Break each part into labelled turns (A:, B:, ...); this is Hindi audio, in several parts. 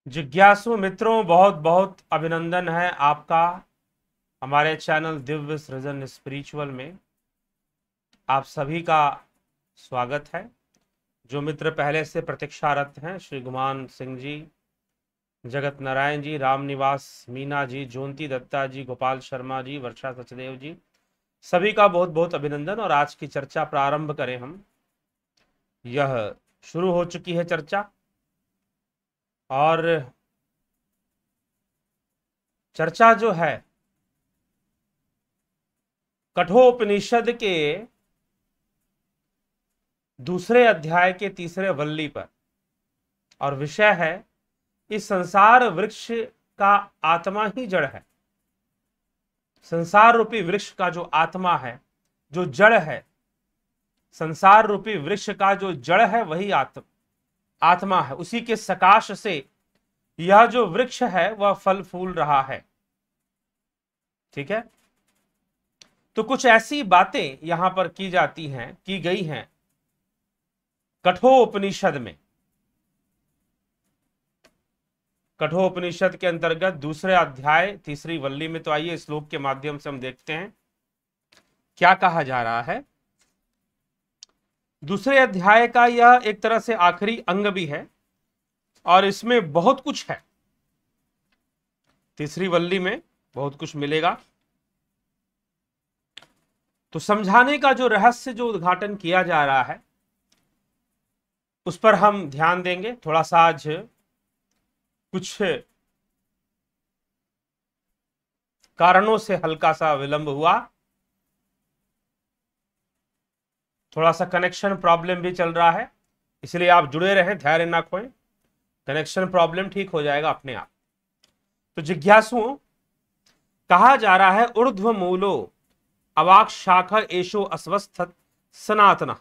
A: जिज्ञासु मित्रों, बहुत बहुत अभिनंदन है आपका हमारे चैनल दिव्य सृजन स्पिरिचुअल में। आप सभी का स्वागत है। जो मित्र पहले से प्रतीक्षारत हैं, श्री गुमान सिंह जी, जगत नारायण जी, राम निवास मीना जी, जोंती दत्ता जी, गोपाल शर्मा जी, वर्षा सचदेव जी, सभी का बहुत बहुत अभिनंदन। और आज की चर्चा प्रारंभ करें हम। यह शुरू हो चुकी है चर्चा, और चर्चा जो है कठोपनिषद के दूसरे अध्याय के तीसरे वल्ली पर, और विषय है इस संसार वृक्ष का आत्मा ही जड़ है। संसार रूपी वृक्ष का जो आत्मा है, जो जड़ है, संसार रूपी वृक्ष का जो जड़ है वही आत्मा है। उसी के सकाश से यह जो वृक्ष है वह फल फूल रहा है। ठीक है, तो कुछ ऐसी बातें यहां पर की जाती हैं, की गई हैं कठोपनिषद में। कठोपनिषद के अंतर्गत दूसरे अध्याय तीसरी वल्ली में। तो आइए श्लोक के माध्यम से हम देखते हैं क्या कहा जा रहा है। दूसरे अध्याय का यह एक तरह से आखिरी अंग भी है, और इसमें बहुत कुछ है। तीसरी वल्ली में बहुत कुछ मिलेगा। तो समझाने का जो रहस्य, जो उद्घाटन किया जा रहा है, उस पर हम ध्यान देंगे। थोड़ा सा आज कुछ कारणों से हल्का सा विलंब हुआ, थोड़ा सा कनेक्शन प्रॉब्लम भी चल रहा है, इसलिए आप जुड़े रहें, धैर्य ना खोएं। कनेक्शन प्रॉब्लम ठीक हो जाएगा अपने आप। तो जिज्ञासुओं, कहा जा रहा है ऊर्ध्व मूलो अवाक शाखा एशो अस्वस्थ सनातन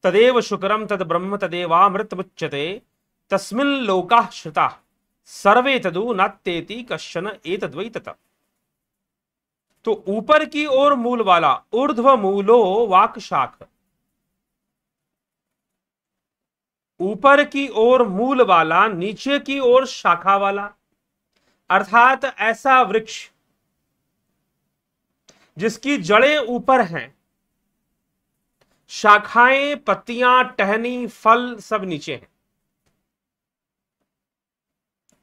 A: तदेव शुक्रम तद ब्रह्म तदेवामृत मुच्यते तस्मिन् लोकाः श्रुता सर्वे तदु नात्येति कश्चन एतद्वै तत्। तो ऊपर की ओर मूल वाला ऊर्ध्व मूलो वाक शाख, ऊपर की ओर मूल वाला, नीचे की ओर शाखा वाला, अर्थात ऐसा वृक्ष जिसकी जड़ें ऊपर हैं, शाखाएं, पत्तियां, टहनी, फल सब नीचे हैं।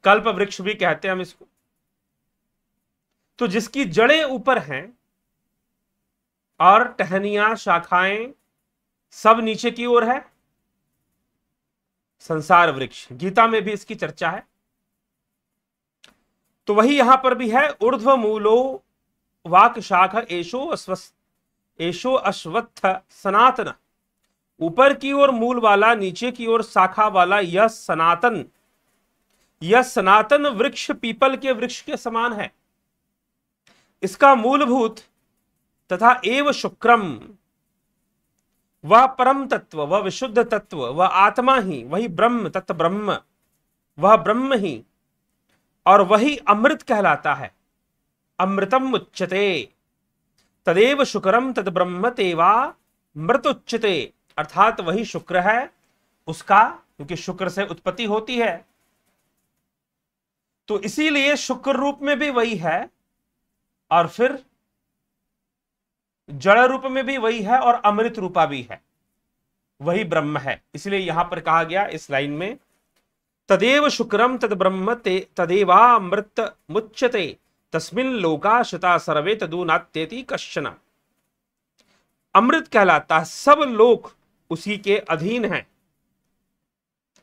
A: कल्प वृक्ष भी कहते हैं हम इसको। तो जिसकी जड़ें ऊपर हैं और टहनियां, शाखाएं सब नीचे की ओर है, संसार वृक्ष। गीता में भी इसकी चर्चा है। तो वही यहां पर भी है, ऊर्ध्व मूलो वाक शाख एशो अश्वत्थ सनातन। ऊपर की ओर मूल वाला, नीचे की ओर शाखा वाला यह सनातन, यह सनातन वृक्ष पीपल के वृक्ष के समान है। इसका मूलभूत तथा एव शुक्रम, वह परम तत्व, वह विशुद्ध तत्व, वह आत्मा ही, वही ब्रह्म, तत् ब्रह्म, वह ब्रह्म ही, और वही अमृत कहलाता है। अमृतम उच्यते तदेव शुक्रम तद ब्रह्म तेवा मृत उच्यते। अर्थात वही शुक्र है उसका, क्योंकि शुक्र से उत्पत्ति होती है, तो इसीलिए शुक्र रूप में भी वही है, और फिर जड़ रूप में भी वही है, और अमृत रूपा भी है, वही ब्रह्म है। इसलिए यहां पर कहा गया इस लाइन में, तदेव शुक्रम तद ब्रह्म तदेवामृत मुच्यते तस्मिन् लोका श्रुता सर्वे तदु नात्येति कश्चन। अमृत कहलाता है, सब लोग उसी के अधीन हैं,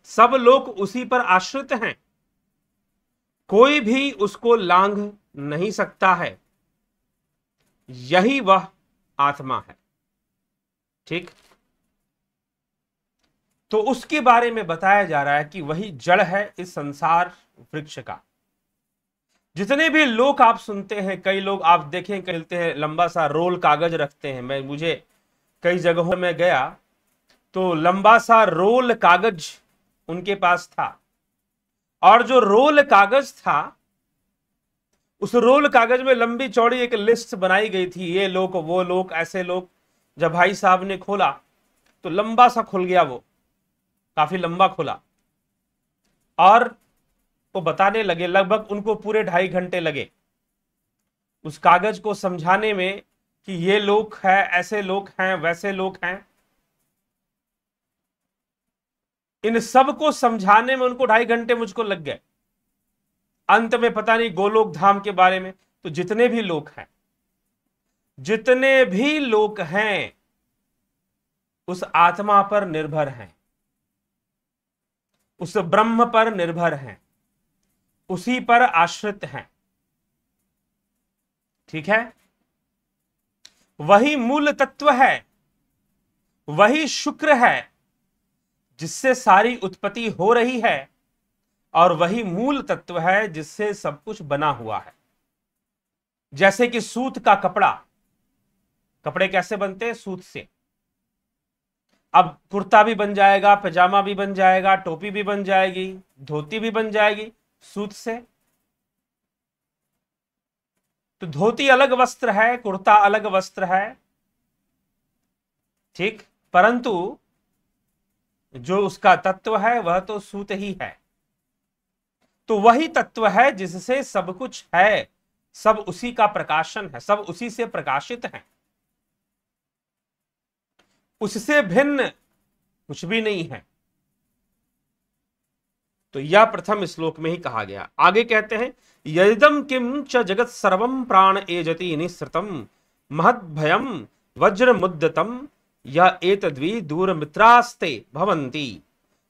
A: सब लोग उसी पर आश्रित हैं, कोई भी उसको लांघ नहीं सकता है। यही वह आत्मा है। ठीक, तो उसके बारे में बताया जा रहा है कि वही जड़ है इस संसार वृक्ष का। जितने भी लोग आप सुनते हैं, कई लोग आप देखें कहते हैं लंबा सा रोल कागज रखते हैं। मुझे कई जगहों में गया तो लंबा सा रोल कागज उनके पास था, और जो रोल कागज था, उस रोल कागज में लंबी चौड़ी एक लिस्ट बनाई गई थी, ये लोग, वो लोग, ऐसे लोग। जब भाई साहब ने खोला तो लंबा सा खुल गया, वो काफी लंबा खुला, और को बताने लगे, लगभग उनको पूरे 2.5 घंटे लगे उस कागज को समझाने में कि ये लोग हैं, ऐसे लोग हैं, वैसे लोग हैं। इन सब को समझाने में उनको 2.5 घंटे मुझको लग गए। अंत में पता नहीं गोलोक धाम के बारे में, तो जितने भी लोग हैं, जितने भी लोग हैं उस आत्मा पर निर्भर हैं, उस ब्रह्म पर निर्भर हैं, उसी पर आश्रित हैं। ठीक है, वही मूल तत्व है, वही शुक्र है जिससे सारी उत्पत्ति हो रही है, और वही मूल तत्व है जिससे सब कुछ बना हुआ है। जैसे कि सूत का कपड़ा, कपड़े कैसे बनते हैं? सूत से। अब कुर्ता भी बन जाएगा, पजामा भी बन जाएगा, टोपी भी बन जाएगी, धोती भी बन जाएगी सूत से। तो धोती अलग वस्त्र है, कुर्ता अलग वस्त्र है, ठीक, परंतु जो उसका तत्व है वह तो सूत ही है। तो वही तत्व है जिससे सब कुछ है, सब उसी का प्रकाशन है, सब उसी से प्रकाशित है, उससे भिन्न कुछ भी नहीं है। तो यह प्रथम श्लोक में ही कहा गया। आगे कहते हैं, यदिदं किम च जगत सर्वं प्राण एजति निःसृतम महद भयम वज्र मुद्दतम या एतद्वि दूर मित्रास्ते भवंती।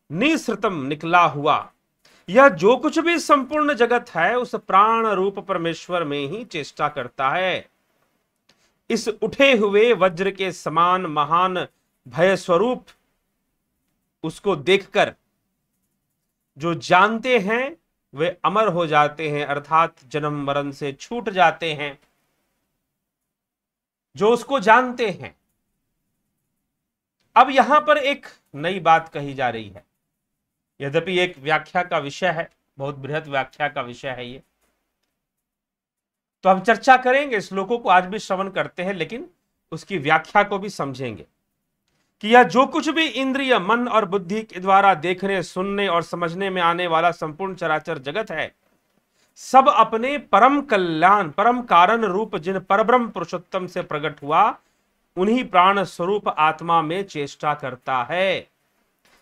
A: निःसृतम निकला हुआ, यह जो कुछ भी संपूर्ण जगत है उस प्राण रूप परमेश्वर में ही चेष्टा करता है। इस उठे हुए वज्र के समान महान भय स्वरूप उसको देखकर जो जानते हैं वे अमर हो जाते हैं, अर्थात जन्म मरण से छूट जाते हैं। जो उसको जानते हैं। अब यहां पर एक नई बात कही जा रही है, यद्यपि एक व्याख्या का विषय है, बहुत बृहद व्याख्या का विषय है ये, तो हम चर्चा करेंगे, श्लोकों को आज भी श्रवण करते हैं, लेकिन उसकी व्याख्या को भी समझेंगे कि यह जो कुछ भी इंद्रिय, मन और बुद्धि के द्वारा देखने, सुनने और समझने में आने वाला संपूर्ण चराचर जगत है, सब अपने परम कल्याण, परम कारण रूप जिन परब्रह्म पुरुषोत्तम से प्रकट हुआ उन्हीं प्राण स्वरूप आत्मा में चेष्टा करता है।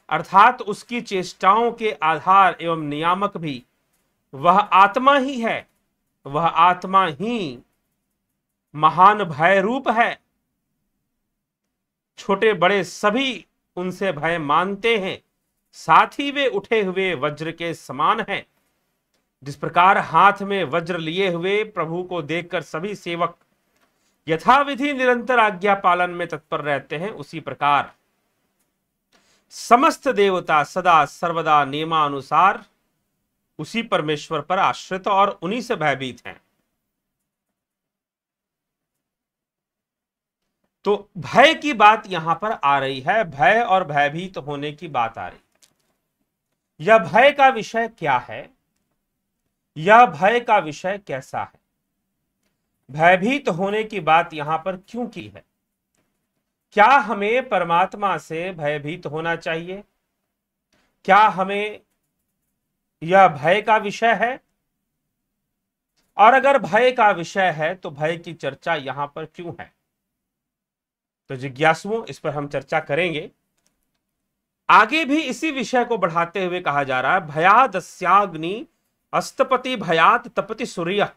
A: अर्थात उसकी चेष्टाओं के आधार एवं नियामक भी वह आत्मा ही है। वह आत्मा ही महान भय रूप है। छोटे बड़े सभी उनसे भय मानते हैं, साथ ही वे उठे हुए वज्र के समान हैं। जिस प्रकार हाथ में वज्र लिए हुए प्रभु को देखकर सभी सेवक यथाविधि निरंतर आज्ञा पालन में तत्पर रहते हैं, उसी प्रकार समस्त देवता सदा सर्वदा नियमानुसार उसी परमेश्वर पर आश्रित और उन्हीं से भयभीत हैं। तो भय की बात यहां पर आ रही है, भय और भयभीत होने की बात आ रही है। यह भय का विषय क्या है? यह भय का विषय कैसा है? भयभीत होने की बात यहां पर क्यों की है? क्या हमें परमात्मा से भयभीत होना चाहिए? क्या हमें यह भय का विषय है? और अगर भय का विषय है तो भय की चर्चा यहां पर क्यों है? तो जिज्ञासुओं, इस पर हम चर्चा करेंगे। आगे भी इसी विषय को बढ़ाते हुए कहा जा रहा है, भयादस्याग्नि अस्तपति भयात तपति सूर्य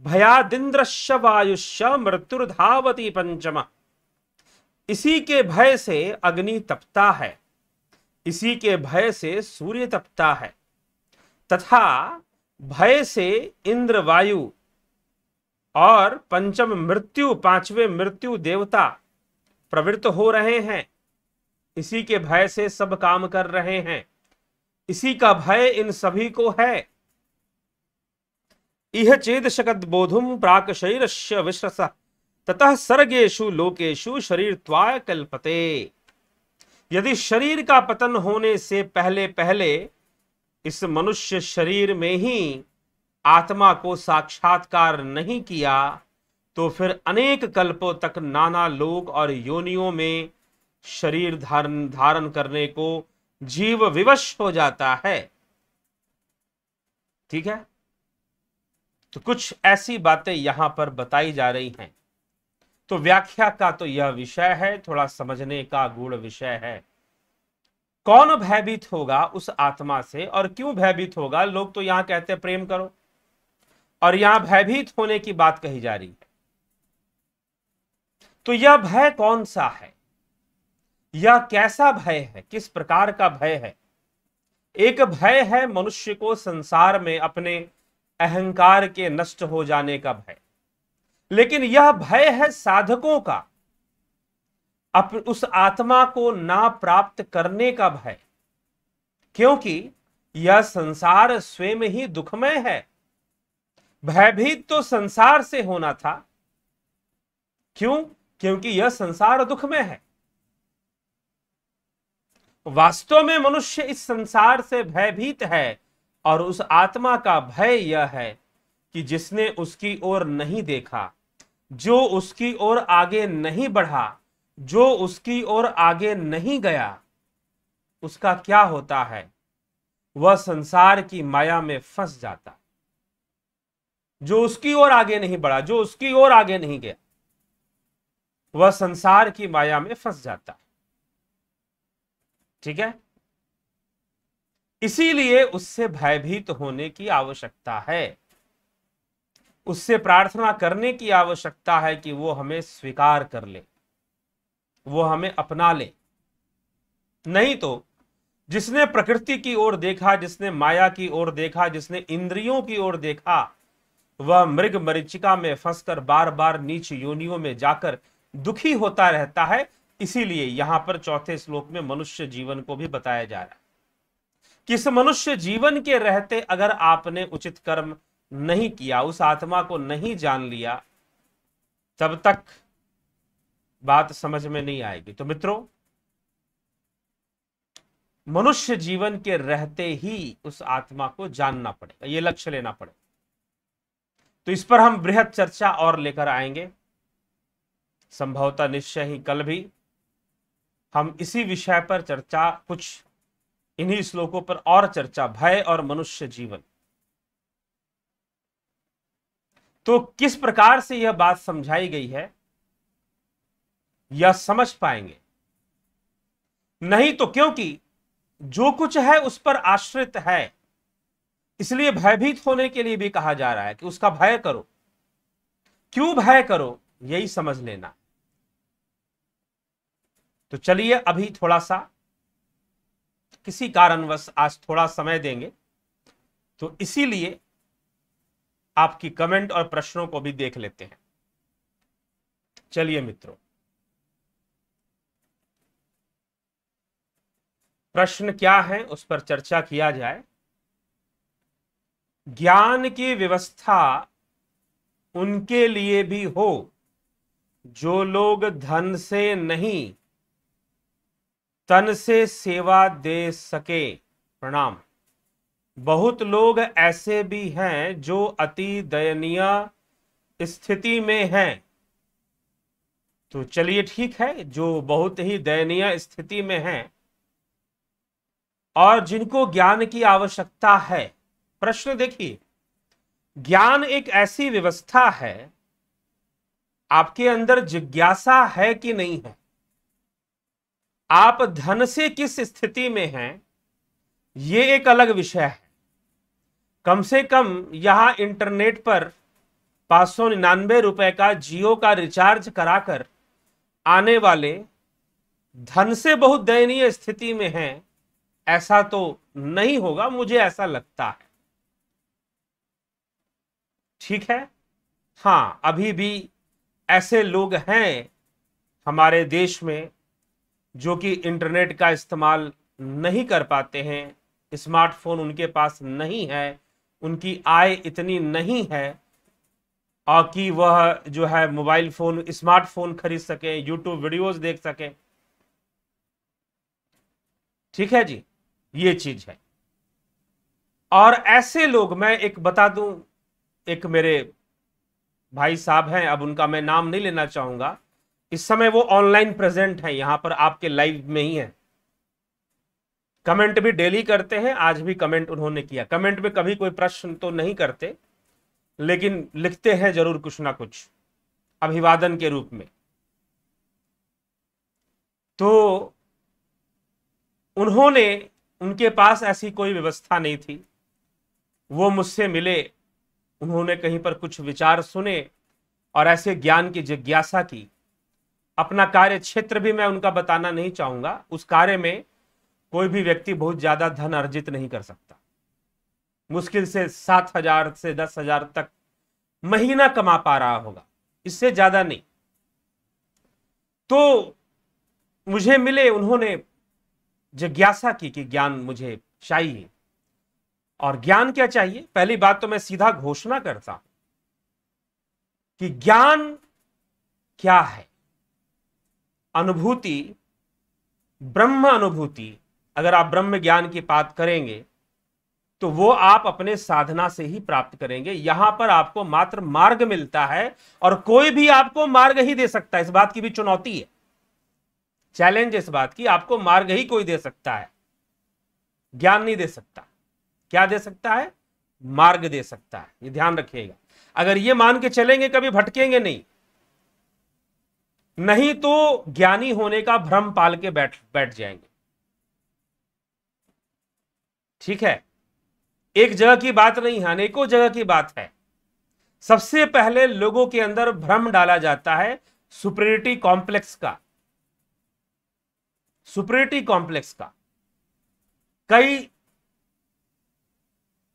A: भयादिंद्रश्य वायुष्य मृत्युर्धावति पंचम। इसी के भय से अग्नि तपता है, इसी के भय से सूर्य तपता है, तथा भय से इंद्र, वायु और पंचम मृत्यु, पांचवें मृत्यु देवता प्रवृत्त हो रहे हैं। इसी के भय से सब काम कर रहे हैं, इसी का भय इन सभी को है। इह चेद शकद बोधुम प्राक शरीरस्य विश्रस ततः सर्गेषु लोकेषु शरीर त्वाय कल्पते। यदि शरीर का पतन होने से पहले पहले इस मनुष्य शरीर में ही आत्मा को साक्षात्कार नहीं किया तो फिर अनेक कल्पों तक नाना लोक और योनियों में शरीर धारण करने को जीव विवश हो जाता है। ठीक है, तो कुछ ऐसी बातें यहां पर बताई जा रही हैं। तो व्याख्या का तो यह विषय है, थोड़ा समझने का गूढ़ विषय है। कौन भयभीत होगा उस आत्मा से, और क्यों भयभीत होगा? लोग तो यहां कहते हैं प्रेम करो, और यहां भयभीत होने की बात कही जा रही है। तो यह भय कौन सा है, यह कैसा भय है, किस प्रकार का भय है? एक भय है मनुष्य को संसार में अपने अहंकार के नष्ट हो जाने का भय, लेकिन यह भय है साधकों का उस आत्मा को ना प्राप्त करने का भय, क्योंकि यह संसार स्वयं ही दुखमय है। भयभीत तो संसार से होना था, क्यों? क्योंकि यह संसार दुखमय है। वास्तव में मनुष्य इस संसार से भयभीत है, और उस आत्मा का भय यह है कि जिसने उसकी ओर नहीं देखा, जो उसकी ओर आगे नहीं बढ़ा, जो उसकी ओर आगे नहीं गया, उसका क्या होता है? वह संसार की माया में फंस जाता। जो उसकी ओर आगे नहीं बढ़ा, जो उसकी ओर आगे नहीं गया, वह संसार की माया में फंस जाता। ठीक है, इसीलिए उससे भयभीत होने की आवश्यकता है, उससे प्रार्थना करने की आवश्यकता है कि वो हमें स्वीकार कर ले, वो हमें अपना ले। नहीं तो जिसने प्रकृति की ओर देखा, जिसने माया की ओर देखा, जिसने इंद्रियों की ओर देखा, वह मृग मरीचिका में फंसकर बार बार नीच योनियों में जाकर दुखी होता रहता है। इसीलिए यहां पर चौथे श्लोक में मनुष्य जीवन को भी बताया जा रहा है कि इस मनुष्य जीवन के रहते अगर आपने उचित कर्म नहीं किया, उस आत्मा को नहीं जान लिया, तब तक बात समझ में नहीं आएगी। तो मित्रों, मनुष्य जीवन के रहते ही उस आत्मा को जानना पड़ेगा, यह लक्ष्य लेना पड़ेगा। तो इस पर हम बृहद चर्चा और लेकर आएंगे, संभवतः निश्चय ही कल भी हम इसी विषय पर चर्चा, कुछ इन्हीं श्लोकों पर और चर्चा, भय और मनुष्य जीवन। तो किस प्रकार से यह बात समझाई गई है यह समझ पाएंगे, नहीं तो क्योंकि जो कुछ है उस पर आश्रित है, इसलिए भयभीत होने के लिए भी कहा जा रहा है कि उसका भय करो। क्यों भय करो, यही समझ लेना। तो चलिए अभी थोड़ा सा, किसी कारणवश आज थोड़ा समय देंगे, तो इसीलिए आपकी कमेंट और प्रश्नों को भी देख लेते हैं। चलिए मित्रों, प्रश्न क्या है उस पर चर्चा किया जाए। ज्ञान की व्यवस्था उनके लिए भी हो जो लोग धन से नहीं तन से सेवा दे सके। प्रणाम। बहुत लोग ऐसे भी हैं जो अति दयनीय स्थिति में हैं। तो चलिए ठीक है, जो बहुत ही दयनीय स्थिति में हैं और जिनको ज्ञान की आवश्यकता है। प्रश्न देखिए, ज्ञान एक ऐसी व्यवस्था है, आपके अंदर जिज्ञासा है कि नहीं है? आप धन से किस स्थिति में हैं, यह एक अलग विषय है। कम से कम यहां इंटरनेट पर 599 रुपए का जियो का रिचार्ज कराकर आने वाले धन से बहुत दयनीय स्थिति में हैं, ऐसा तो नहीं होगा, मुझे ऐसा लगता है। ठीक है, हां, अभी भी ऐसे लोग हैं हमारे देश में जो कि इंटरनेट का इस्तेमाल नहीं कर पाते हैं, स्मार्टफोन उनके पास नहीं है, उनकी आय इतनी नहीं है और कि वह जो है मोबाइल फोन, स्मार्टफोन खरीद सके, यूट्यूब वीडियोस देख सके। ठीक है जी, ये चीज है। और ऐसे लोग, मैं एक बता दूं, एक मेरे भाई साहब हैं, अब उनका मैं नाम नहीं लेना चाहूंगा, इस समय वो ऑनलाइन प्रेजेंट है, यहां पर आपके लाइव में ही है। कमेंट भी डेली करते हैं, आज भी कमेंट उन्होंने किया। कमेंट में कभी कोई प्रश्न तो नहीं करते, लेकिन लिखते हैं जरूर कुछ ना कुछ अभिवादन के रूप में। तो उन्होंने, उनके पास ऐसी कोई व्यवस्था नहीं थी। वो मुझसे मिले, उन्होंने कहीं पर कुछ विचार सुने और ऐसे ज्ञान की जिज्ञासा की। अपना कार्य क्षेत्र भी मैं उनका बताना नहीं चाहूंगा। उस कार्य में कोई भी व्यक्ति बहुत ज्यादा धन अर्जित नहीं कर सकता। मुश्किल से 7,000 से 10,000 तक महीना कमा पा रहा होगा, इससे ज्यादा नहीं। तो मुझे मिले, उन्होंने जिज्ञासा की कि ज्ञान मुझे चाहिए। और ज्ञान क्या चाहिए? पहली बात तो मैं सीधा घोषणा करता हूं कि ज्ञान क्या है। अनुभूति, ब्रह्म अनुभूति, अगर आप ब्रह्म ज्ञान की बात करेंगे तो वो आप अपने साधना से ही प्राप्त करेंगे। यहां पर आपको मात्र मार्ग मिलता है और कोई भी आपको मार्ग ही दे सकता है। इस बात की भी चुनौती है, चैलेंज इस बात की, आपको मार्ग ही कोई दे सकता है, ज्ञान नहीं दे सकता। क्या दे सकता है? मार्ग दे सकता है। ये ध्यान रखिएगा। अगर ये मान के चलेंगे कभी भटकेंगे नहीं तो ज्ञानी होने का भ्रम पाल के बैठ जाएंगे। ठीक है, एक जगह की बात नहीं है, अनेकों जगह की बात है। सबसे पहले लोगों के अंदर भ्रम डाला जाता है सुपीरियरिटी कॉम्प्लेक्स का। सुपीरियरिटी कॉम्प्लेक्स का कई,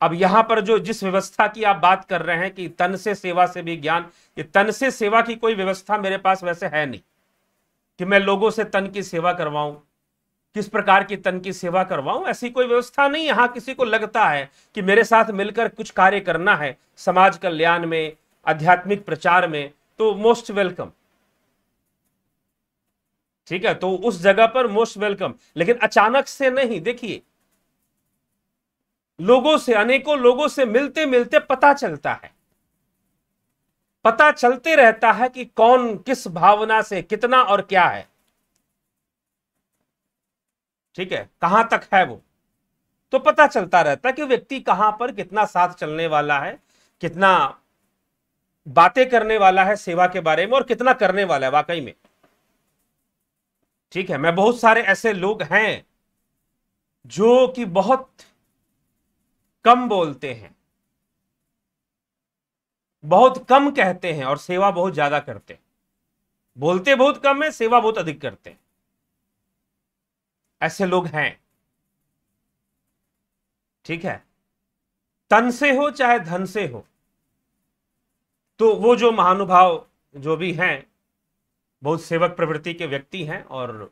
A: अब यहां पर जो जिस व्यवस्था की आप बात कर रहे हैं कि तन से सेवा से भी ज्ञान, ये तन से सेवा की कोई व्यवस्था मेरे पास वैसे है नहीं कि मैं लोगों से तन की सेवा करवाऊं, किस प्रकार की तन की सेवा करवाऊं, ऐसी कोई व्यवस्था नहीं। यहां किसी को लगता है कि मेरे साथ मिलकर कुछ कार्य करना है समाज कल्याण में, आध्यात्मिक प्रचार में, तो मोस्ट वेलकम। ठीक है, तो उस जगह पर मोस्ट वेलकम, लेकिन अचानक से नहीं। देखिए, लोगों से, अनेकों लोगों से मिलते मिलते पता चलता है, पता चलते रहता है कि कौन किस भावना से कितना और क्या है। ठीक है, कहां तक है वो, तो पता चलता रहता है कि व्यक्ति कहां पर कितना साथ चलने वाला है, कितना बातें करने वाला है सेवा के बारे में और कितना करने वाला है वाकई में। ठीक है, मैं बहुत सारे ऐसे लोग हैं जो कि बहुत कम बोलते हैं, बहुत कम कहते हैं और सेवा बहुत ज्यादा करते हैं। बोलते बहुत कम है, सेवा बहुत अधिक करते हैं। ऐसे लोग हैं। ठीक है, तन से हो चाहे धन से हो, तो वो जो महानुभाव जो भी हैं, बहुत सेवक प्रवृत्ति के व्यक्ति हैं और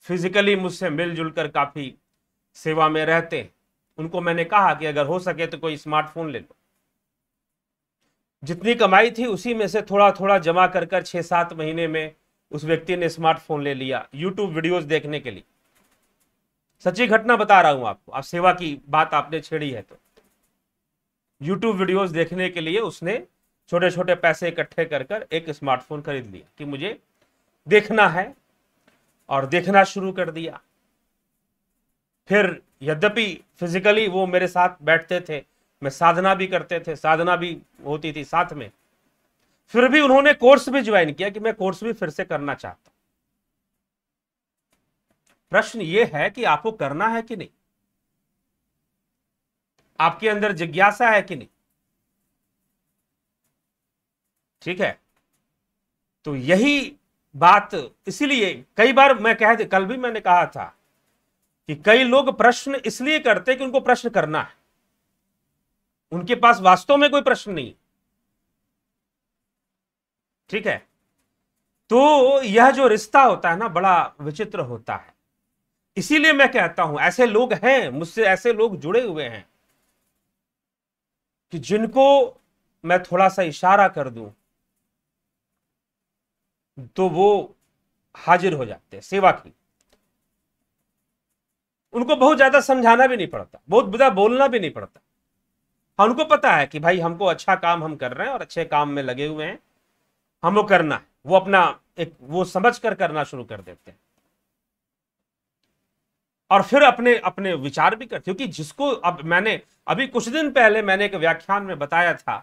A: फिजिकली मुझसे मिलजुल कर काफी सेवा में रहते हैं। उनको मैंने कहा कि अगर हो सके तो कोई स्मार्टफोन ले लो। जितनी कमाई थी उसी में से थोड़ा थोड़ा जमा कर 6-7 महीने में उस व्यक्ति ने स्मार्टफोन ले लिया यूट्यूब वीडियोस देखने के लिए। सच्ची घटना बता रहा हूं आपको, आप सेवा की बात आपने छेड़ी है तो यूट्यूब वीडियोस देखने के लिए उसने छोटे छोटे पैसे इकट्ठे कर कर एक स्मार्टफोन खरीद लिया कि मुझे देखना है, और देखना शुरू कर दिया। फिर यद्यपि फिजिकली वो मेरे साथ बैठते थे, मैं साधना भी करते थे, साधना भी होती थी साथ में, फिर भी उन्होंने कोर्स भी ज्वाइन किया कि मैं कोर्स भी फिर से करना चाहता हूं। प्रश्न ये है कि आपको करना है कि नहीं, आपके अंदर जिज्ञासा है कि नहीं। ठीक है, तो यही बात, इसीलिए कई बार मैं कल भी मैंने कहा था कि कई लोग प्रश्न इसलिए करते कि उनको प्रश्न करना है, उनके पास वास्तव में कोई प्रश्न नहीं। ठीक है, तो यह जो रिश्ता होता है ना, बड़ा विचित्र होता है। इसीलिए मैं कहता हूं, ऐसे लोग हैं मुझसे, ऐसे लोग जुड़े हुए हैं कि जिनको मैं थोड़ा सा इशारा कर दूं तो वो हाजिर हो जाते हैं सेवा की। उनको बहुत ज्यादा समझाना भी नहीं पड़ता, बहुत ज्यादा बोलना भी नहीं पड़ता। हाँ, उनको पता है कि भाई हमको अच्छा काम हम कर रहे हैं और अच्छे काम में लगे हुए हैं, हमको करना है। वो अपना एक वो समझ कर करना शुरू कर देते हैं। और फिर अपने अपने विचार भी करते हो कि जिसको अब मैंने अभी कुछ दिन पहले मैंने एक व्याख्यान में बताया था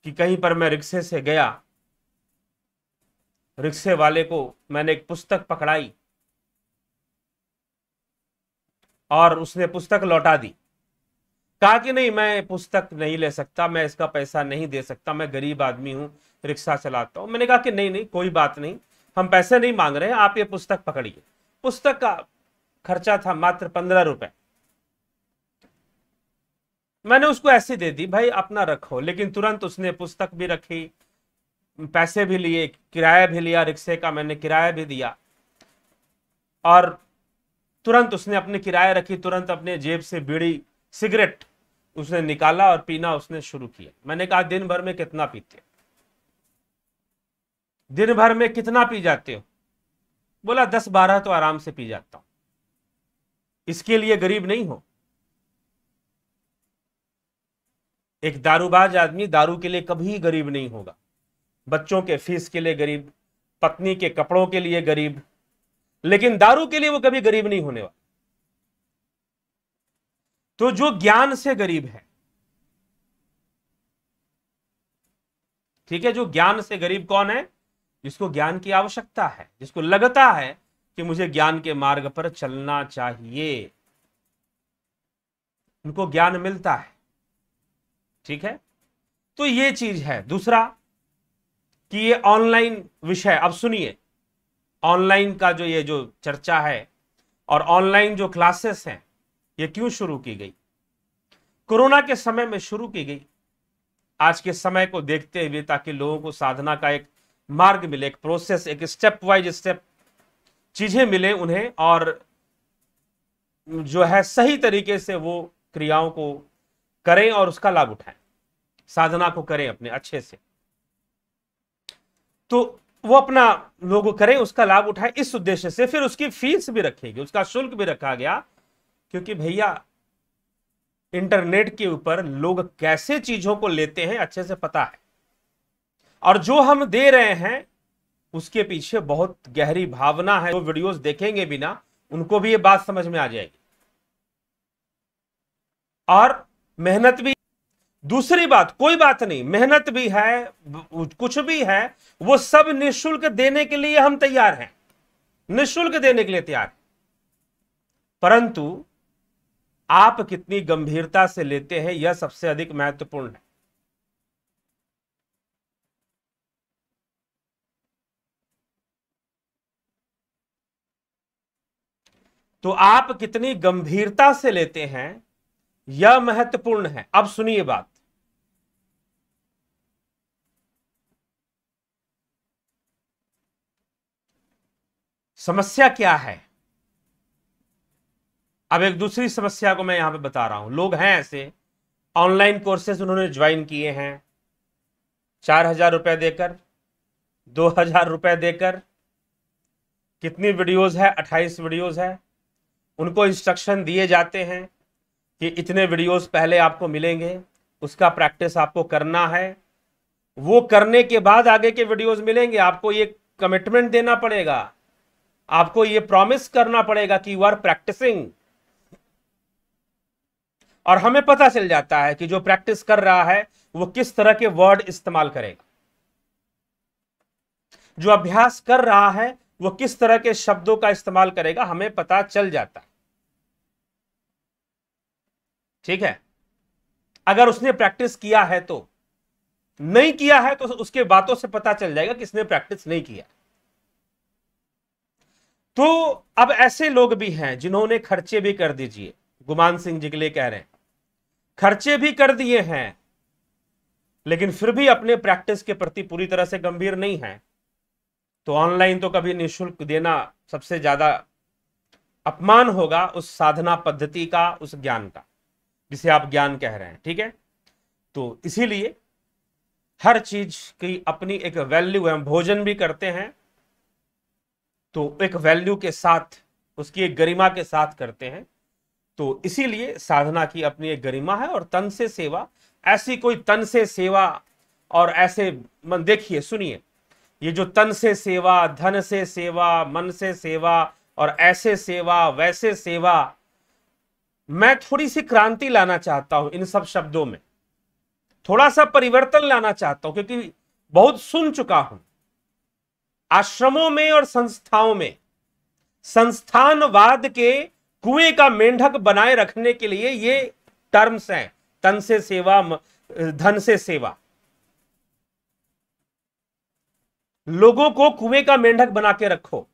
A: कि कहीं पर मैं रिक्शे से गया, रिक्शे वाले को मैंने एक पुस्तक पकड़ाई और उसने पुस्तक लौटा दी। कहा कि नहीं, मैं पुस्तक नहीं ले सकता, मैं इसका पैसा नहीं दे सकता, मैं गरीब आदमी हूं, रिक्शा चलाता हूं। मैंने कहा कि नहीं नहीं, कोई बात नहीं, हम पैसे नहीं मांग रहे हैं, आप ये पुस्तक पकड़िए। पुस्तक का खर्चा था मात्र 15 रुपए। मैंने उसको ऐसे दे दी, भाई अपना रखो। लेकिन तुरंत उसने पुस्तक भी रखी, पैसे भी लिए, किराया भी लिया, रिक्शे का मैंने किराया भी दिया, और तुरंत उसने अपनी किराया रखी, तुरंत अपने जेब से बीड़ी सिगरेट उसने निकाला और पीना उसने शुरू किया। मैंने कहा दिन भर में कितना पीते हो, दिन भर में कितना पी जाते हो? बोला 10-12 तो आराम से पी जाता हूं। इसके लिए गरीब नहीं हो। एक दारूबाज आदमी दारू के लिए कभी गरीब नहीं होगा। बच्चों के फीस के लिए गरीब, पत्नी के कपड़ों के लिए गरीब, लेकिन दारू के लिए वो कभी गरीब नहीं होने वाला। तो जो ज्ञान से गरीब है, ठीक है, जो ज्ञान से गरीब कौन है? जिसको ज्ञान की आवश्यकता है, जिसको लगता है कि मुझे ज्ञान के मार्ग पर चलना चाहिए, उनको ज्ञान मिलता है। ठीक है, तो ये चीज है। दूसरा कि ये ऑनलाइन विषय, अब सुनिए, ऑनलाइन का जो ये जो चर्चा है और ऑनलाइन जो क्लासेस हैं, ये क्यों शुरू की गई? कोरोना के समय में शुरू की गई, आज के समय को देखते हुए, ताकि लोगों को साधना का एक मार्ग मिले, एक प्रोसेस, एक स्टेप वाइज स्टेप चीजें मिले उन्हें, और जो है सही तरीके से वो क्रियाओं को करें और उसका लाभ उठाएं, साधना को करें अपने अच्छे से। तो वो अपना लोग करें, उसका लाभ उठाएं, इस उद्देश्य से फिर उसकी फीस भी रखेगी, उसका शुल्क भी रखा गया, क्योंकि भैया इंटरनेट के ऊपर लोग कैसे चीजों को लेते हैं अच्छे से पता है, और जो हम दे रहे हैं उसके पीछे बहुत गहरी भावना है। वो वीडियोस देखेंगे भी ना, उनको भी ये बात समझ में आ जाएगी, और मेहनत भी। दूसरी बात, कोई बात नहीं, मेहनत भी है, कुछ भी है, वो सब निःशुल्क देने के लिए हम तैयार हैं, निःशुल्क देने के लिए तैयार हैं। परंतु आप कितनी गंभीरता से लेते हैं, यह सबसे अधिक महत्वपूर्ण है। तो आप कितनी गंभीरता से लेते हैं, यह महत्वपूर्ण है। अब सुनिए बात, समस्या क्या है? अब एक दूसरी समस्या को मैं यहां पे बता रहा हूं। लोग हैं ऐसे, ऑनलाइन कोर्सेज उन्होंने ज्वाइन किए हैं 4,000 रुपए देकर, 2,000 रुपए देकर। कितनी वीडियोस है? 28 वीडियोस है। उनको इंस्ट्रक्शन दिए जाते हैं कि इतने वीडियोस पहले आपको मिलेंगे, उसका प्रैक्टिस आपको करना है, वो करने के बाद आगे के वीडियोस मिलेंगे। आपको ये कमिटमेंट देना पड़ेगा, आपको ये प्रॉमिस करना पड़ेगा कि यू आर प्रैक्टिसिंग। और हमें पता चल जाता है कि जो प्रैक्टिस कर रहा है वो किस तरह के वर्ड इस्तेमाल करेगा, जो अभ्यास कर रहा है वो किस तरह के शब्दों का इस्तेमाल करेगा, हमें पता चल जाता है। ठीक है, अगर उसने प्रैक्टिस किया है तो, नहीं किया है तो उसके बातों से पता चल जाएगा कि इसने प्रैक्टिस नहीं किया। तो अब ऐसे लोग भी हैं जिन्होंने खर्चे भी कर दीजिए, गुमान सिंह जी के लिए कह रहे हैं, खर्चे भी कर दिए हैं, लेकिन फिर भी अपने प्रैक्टिस के प्रति पूरी तरह से गंभीर नहीं है। तो ऑनलाइन तो कभी निःशुल्क देना सबसे ज्यादा अपमान होगा उस साधना पद्धति का, उस ज्ञान का, जिसे आप ज्ञान कह रहे हैं। ठीक है, तो इसीलिए हर चीज की अपनी एक वैल्यू है। हम भोजन भी करते हैं तो एक वैल्यू के साथ, उसकी एक गरिमा के साथ करते हैं। तो इसीलिए साधना की अपनी एक गरिमा है। और तन से सेवा, ऐसी कोई तन से सेवा और ऐसे मन, देखिए सुनिए, ये जो तन से सेवा, धन से सेवा, मन से सेवा और ऐसे सेवा वैसे सेवा। मैं थोड़ी सी क्रांति लाना चाहता हूं इन सब शब्दों में, थोड़ा सा परिवर्तन लाना चाहता हूं, क्योंकि बहुत सुन चुका हूं आश्रमों में और संस्थाओं में संस्थानवाद के कुएं का मेंढक बनाए रखने के लिए ये टर्म्स हैं, तन से सेवा, धन से सेवा। लोगों को कुएं का मेंढक बना के रखो,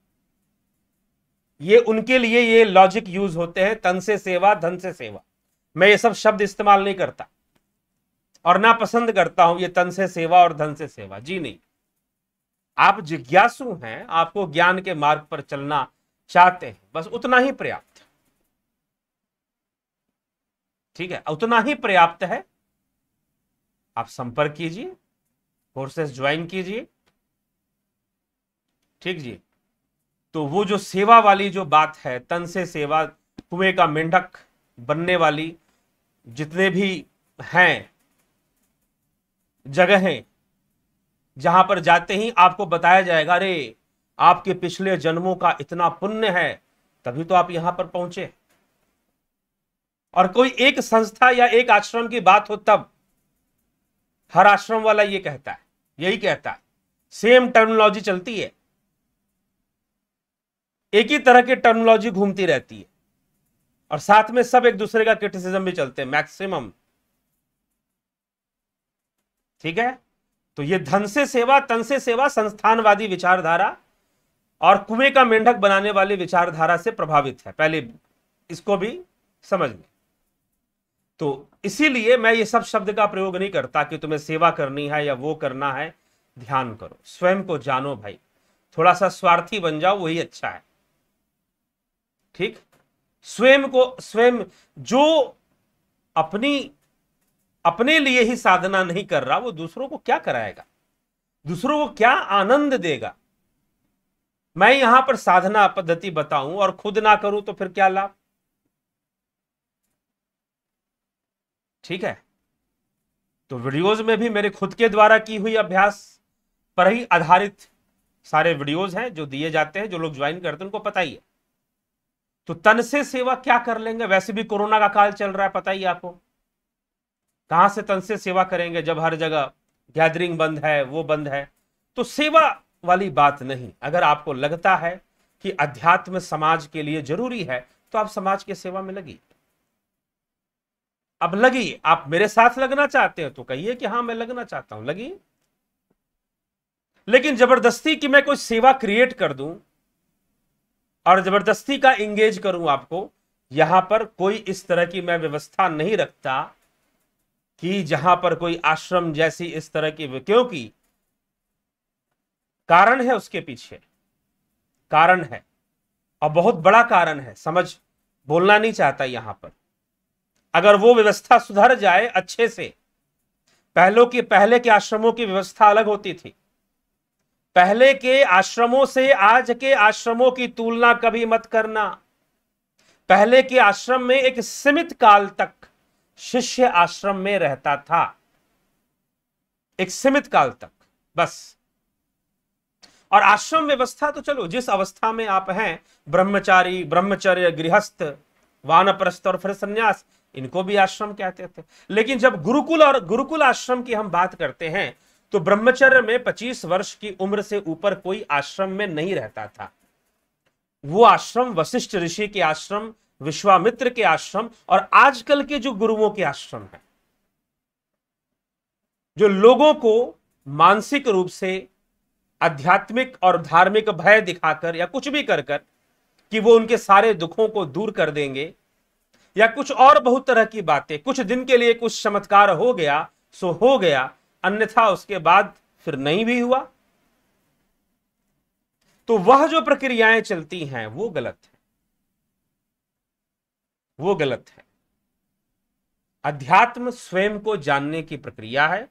A: ये उनके लिए ये लॉजिक यूज होते हैं, तन से सेवा धन से सेवा। मैं ये सब शब्द इस्तेमाल नहीं करता और ना पसंद करता हूं ये तन से सेवा और धन से सेवा, जी नहीं। आप जिज्ञासु हैं, आपको ज्ञान के मार्ग पर चलना चाहते हैं, बस उतना ही पर्याप्त, ठीक है, उतना ही पर्याप्त है। आप संपर्क कीजिए, कोर्सेस ज्वाइन कीजिए, ठीक जी। तो वो जो सेवा वाली जो बात है, तन से सेवा, कुएं का मेंढक बनने वाली जितने भी हैं जगहें जहां पर जाते ही आपको बताया जाएगा अरे आपके पिछले जन्मों का इतना पुण्य है, तभी तो आप यहां पर पहुंचे। और कोई एक संस्था या एक आश्रम की बात हो तब हर आश्रम वाला ये कहता है, यही कहता है, सेम टर्मिनोलॉजी चलती है, एक ही तरह की टर्मिनोलॉजी घूमती रहती है, और साथ में सब एक दूसरे का क्रिटिसिज्म भी चलते हैं मैक्सिमम, ठीक है। तो ये धन से सेवा तन से सेवा संस्थानवादी विचारधारा और कुएं का मेंढक बनाने वाली विचारधारा से प्रभावित है, पहले इसको भी समझ लें। तो इसीलिए मैं ये सब शब्द का प्रयोग नहीं करता कि तुम्हें सेवा करनी है या वो करना है, ध्यान करो, स्वयं को जानो भाई, थोड़ा सा स्वार्थी बन जाओ, वही अच्छा है, ठीक। स्वयं जो अपने लिए ही साधना नहीं कर रहा, वो दूसरों को क्या कराएगा, दूसरों को क्या आनंद देगा। मैं यहां पर साधना पद्धति बताऊं और खुद ना करूं तो फिर क्या लाभ, ठीक है। तो वीडियोज में भी मेरे खुद के द्वारा की हुई अभ्यास पर ही आधारित सारे वीडियोज हैं जो दिए जाते हैं, जो लोग ज्वाइन करते हैं उनको पता ही है। तो तन से सेवा क्या कर लेंगे, वैसे भी कोरोना का काल चल रहा है, पता ही आपको, कहां से तन से सेवा करेंगे जब हर जगह गैदरिंग बंद है, वो बंद है। तो सेवा वाली बात नहीं, अगर आपको लगता है कि अध्यात्म समाज के लिए जरूरी है तो आप समाज की सेवा में लगिए। अब लगिए, आप मेरे साथ लगना चाहते हो तो कहिए कि हाँ मैं लगना चाहता हूं, लगिए। लेकिन जबरदस्ती कि मैं कोई सेवा क्रिएट कर दूं और जबरदस्ती का इंगेज करूं आपको, यहां पर कोई इस तरह की मैं व्यवस्था नहीं रखता कि जहां पर कोई आश्रम जैसी इस तरह की, क्योंकि कारण है उसके पीछे, कारण है और बहुत बड़ा कारण है, समझ बोलना नहीं चाहता यहां पर। अगर वो व्यवस्था सुधर जाए अच्छे से, पहले के आश्रमों की व्यवस्था अलग होती थी, पहले के आश्रमों से आज के आश्रमों की तुलना कभी मत करना। पहले के आश्रम में एक सीमित काल तक शिष्य आश्रम में रहता था, एक सीमित काल तक बस। और आश्रम व्यवस्था तो चलो जिस अवस्था में आप हैं, ब्रह्मचारी, ब्रह्मचर्य, गृहस्थ, वानप्रस्थ और फिर सन्यास, इनको भी आश्रम कहते थे। लेकिन जब गुरुकुल और गुरुकुल आश्रम की हम बात करते हैं तो ब्रह्मचर्य में 25 वर्ष की उम्र से ऊपर कोई आश्रम में नहीं रहता था। वो आश्रम वशिष्ठ ऋषि के आश्रम, विश्वामित्र के आश्रम और आजकल के जो गुरुओं के आश्रम हैं, जो लोगों को मानसिक रूप से आध्यात्मिक और धार्मिक भय दिखाकर या कुछ भी कर कि वो उनके सारे दुखों को दूर कर देंगे, या कुछ और बहुत तरह की बातें, कुछ दिन के लिए कुछ चमत्कार हो गया सो हो गया, अन्यथा उसके बाद फिर नहीं भी हुआ, तो वह जो प्रक्रियाएं चलती हैं वो गलत है, वो गलत है। अध्यात्म स्वयं को जानने की प्रक्रिया है,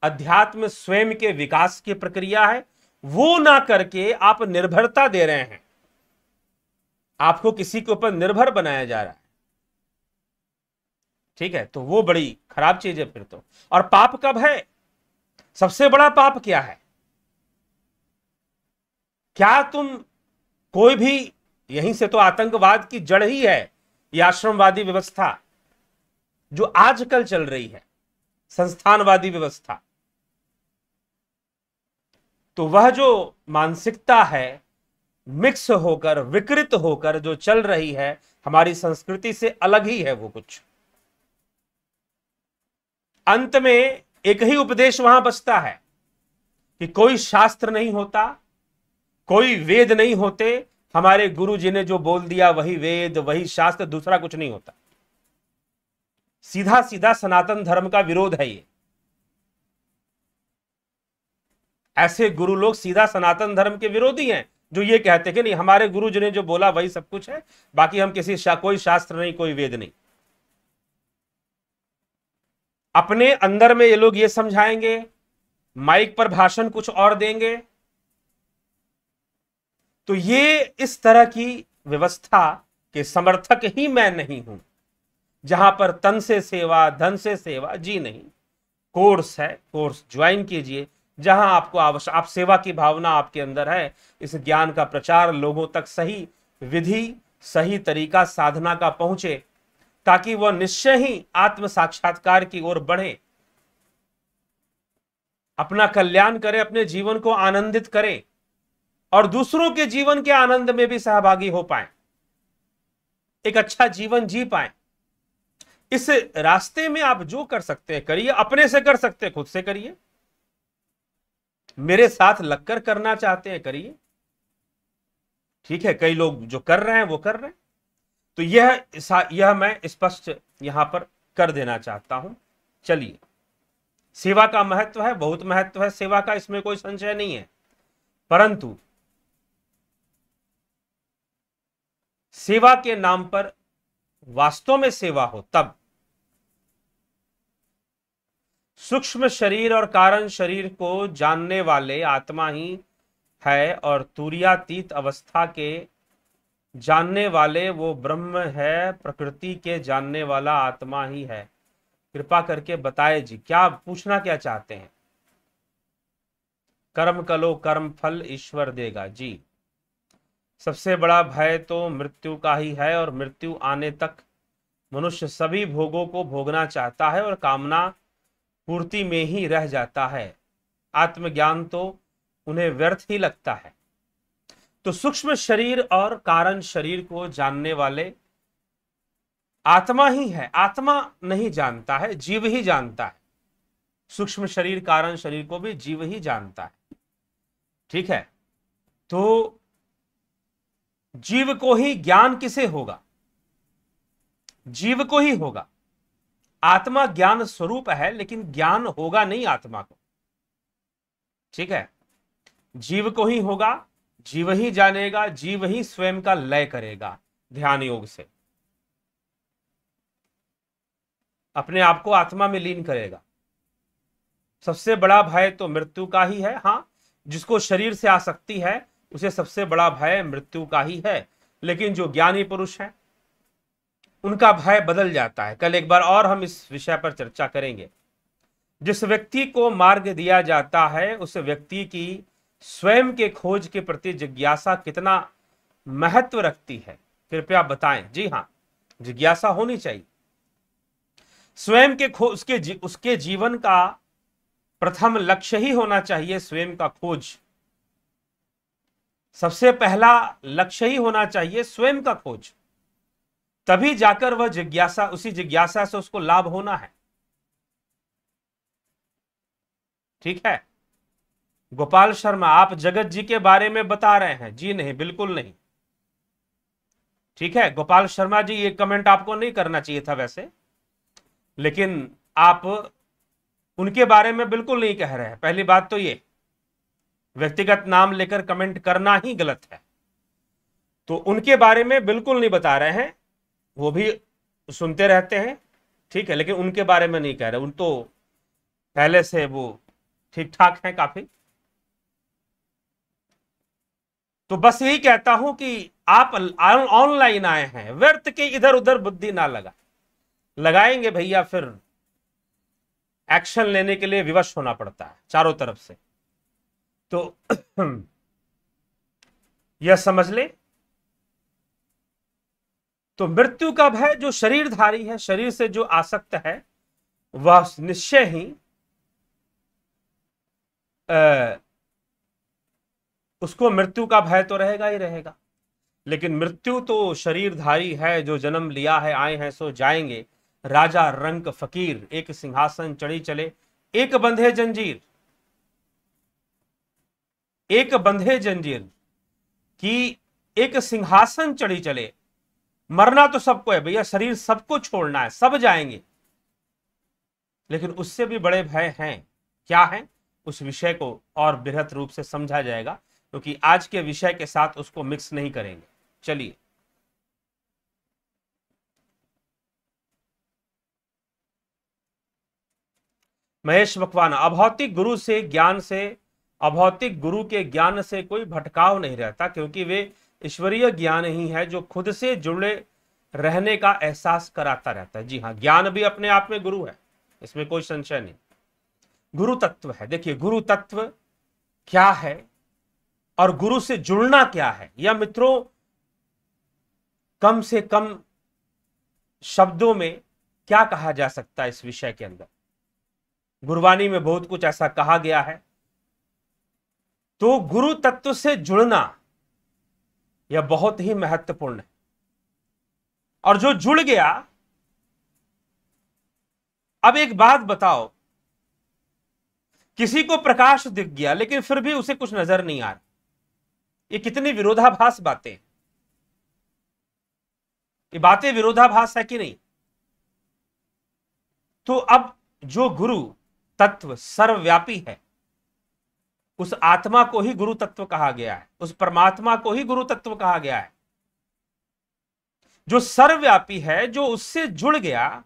A: अध्यात्म स्वयं के विकास की प्रक्रिया है। वो ना करके आप निर्भरता दे रहे हैं, आपको किसी के ऊपर निर्भर बनाया जा रहा है, ठीक है। तो वो बड़ी खराब चीज है फिर तो। और पाप कब है, सबसे बड़ा पाप क्या है, क्या तुम कोई भी यहीं से तो आतंकवाद की जड़ ही है ये आश्रमवादी व्यवस्था जो आजकल चल रही है, संस्थानवादी व्यवस्था। तो वह जो मानसिकता है मिक्स होकर, विकृत होकर जो चल रही है, हमारी संस्कृति से अलग ही है वो कुछ। अंत में एक ही उपदेश वहां बचता है कि कोई शास्त्र नहीं होता, कोई वेद नहीं होते, हमारे गुरु जी ने जो बोल दिया वही वेद, वही शास्त्र, दूसरा कुछ नहीं होता। सीधा सीधा सनातन धर्म का विरोध है ये। ऐसे गुरु लोग सीधा सनातन धर्म के विरोधी हैं जो ये कहते कि नहीं, हमारे गुरु जी ने जो बोला वही सब कुछ है, बाकी हम कोई शास्त्र नहीं, कोई वेद नहीं। अपने अंदर में ये लोग ये समझाएंगे, माइक पर भाषण कुछ और देंगे। तो ये इस तरह की व्यवस्था के समर्थक ही मैं नहीं हूं, जहां पर तन से सेवा धन से सेवा, जी नहीं। कोर्स है, कोर्स ज्वाइन कीजिए, जहां आपको आप सेवा की भावना आपके अंदर है, इस ज्ञान का प्रचार लोगों तक सही विधि, सही तरीका साधना का पहुंचे, ताकि वह निश्चय ही आत्म साक्षात्कार की ओर बढ़े, अपना कल्याण करे, अपने जीवन को आनंदित करे और दूसरों के जीवन के आनंद में भी सहभागी हो पाए, एक अच्छा जीवन जी पाए। इस रास्ते में आप जो कर सकते हैं करिए, अपने से कर सकते हैं खुद से करिए, मेरे साथ लगकर करना चाहते हैं करिए, ठीक है। कई लोग जो कर रहे हैं वो कर रहे हैं। तो यह मैं स्पष्ट यहां पर कर देना चाहता हूं। चलिए, सेवा का महत्व है, बहुत महत्व है सेवा का, इसमें कोई संशय नहीं है, परंतु सेवा के नाम पर वास्तव में सेवा हो तब। सूक्ष्म शरीर और कारण शरीर को जानने वाले आत्मा ही है, और तुरीयातीत अवस्था के जानने वाले वो ब्रह्म है, प्रकृति के जानने वाला आत्मा ही है। कृपा करके बताए जी, क्या पूछना क्या चाहते हैं? कर्म करो, कर्म फल ईश्वर देगा। जी, सबसे बड़ा भय तो मृत्यु का ही है, और मृत्यु आने तक मनुष्य सभी भोगों को भोगना चाहता है और कामना पूर्ति में ही रह जाता है। आत्मज्ञान तो उन्हें व्यर्थ ही लगता है। तो सूक्ष्म शरीर और कारण शरीर को जानने वाले आत्मा ही है। आत्मा नहीं जानता है, जीव ही जानता है। सूक्ष्म शरीर कारण शरीर को भी जीव ही जानता है, ठीक है। तो जीव को ही ज्ञान किसे होगा? जीव को ही होगा। आत्मा ज्ञान स्वरूप है, लेकिन ज्ञान होगा नहीं आत्मा को, ठीक है। जीव को ही होगा, जीव ही जानेगा, जीव ही स्वयं का लय करेगा ध्यान योग से, अपने आप को आत्मा में लीन करेगा। सबसे बड़ा भय तो मृत्यु का ही है। हां, जिसको शरीर से आसक्ति है उसे सबसे बड़ा भय मृत्यु का ही है, लेकिन जो ज्ञानी पुरुष है उनका भय बदल जाता है। कल एक बार और हम इस विषय पर चर्चा करेंगे। जिस व्यक्ति को मार्ग दिया जाता है उस व्यक्ति की स्वयं के खोज के प्रति जिज्ञासा कितना महत्व रखती है, कृपया बताएं। जी हां, जिज्ञासा होनी चाहिए। स्वयं के खोज, उसके जीवन का प्रथम लक्ष्य ही होना चाहिए स्वयं का खोज। सबसे पहला लक्ष्य ही होना चाहिए स्वयं का खोज, तभी जाकर वह जिज्ञासा, उसी जिज्ञासा से उसको लाभ होना है, ठीक है। गोपाल शर्मा, आप जगत जी के बारे में बता रहे हैं? जी नहीं, बिल्कुल नहीं, ठीक है। गोपाल शर्मा जी, ये कमेंट आपको नहीं करना चाहिए था वैसे, लेकिन आप उनके बारे में बिल्कुल नहीं कह रहे हैं। पहली बात तो ये, व्यक्तिगत नाम लेकर कमेंट करना ही गलत है। तो उनके बारे में बिल्कुल नहीं बता रहे हैं, वो भी सुनते रहते हैं, ठीक है, लेकिन उनके बारे में नहीं कह रहे। उन तो पहले से वो ठीक ठाक हैं काफी। तो बस यही कहता हूं कि आप ऑनलाइन आए हैं, व्यर्थ के इधर उधर बुद्धि ना लगाएंगे भैया, फिर एक्शन लेने के लिए विवश होना पड़ता है चारों तरफ से। तो यह समझ ले तो मृत्यु का भय जो शरीरधारी है, शरीर से जो आसक्त है, वह निश्चय ही उसको मृत्यु का भय तो रहेगा ही रहेगा। लेकिन मृत्यु तो शरीरधारी है, जो जन्म लिया है, आए हैं सो जाएंगे। राजा रंक फकीर, एक सिंहासन चढ़ी चले, एक बंधे जंजीर। एक बंधे जंजीर कि एक सिंहासन चढ़ी चले। मरना तो सबको है भैया, शरीर सबको छोड़ना है, सब जाएंगे। लेकिन उससे भी बड़े भय हैं। क्या है? उस विषय को और बृहत रूप से समझा जाएगा, क्योंकि आज के विषय के साथ उसको मिक्स नहीं करेंगे। चलिए, महेश मकवाना, अभौतिक गुरु से ज्ञान से, अभौतिक गुरु के ज्ञान से कोई भटकाव नहीं रहता, क्योंकि वे ईश्वरीय ज्ञान ही है जो खुद से जुड़े रहने का एहसास कराता रहता है। जी हाँ, ज्ञान भी अपने आप में गुरु है, इसमें कोई संशय नहीं। गुरु तत्व है। देखिए, गुरु तत्व क्या है और गुरु से जुड़ना क्या है, या मित्रों कम से कम शब्दों में क्या कहा जा सकता है इस विषय के अंदर। गुरबानी में बहुत कुछ ऐसा कहा गया है। तो गुरु तत्व से जुड़ना यह बहुत ही महत्वपूर्ण है। और जो जुड़ गया, अब एक बात बताओ, किसी को प्रकाश दिख गया लेकिन फिर भी उसे कुछ नजर नहीं आ रहा, ये कितनी विरोधाभास बातें। ये बातें विरोधाभास है कि नहीं? तो अब जो गुरु तत्व सर्वव्यापी है, उस आत्मा को ही गुरु तत्व कहा गया है, उस परमात्मा को ही गुरु तत्व कहा गया है। जो सर्वव्यापी है, जो उससे जुड़ गया,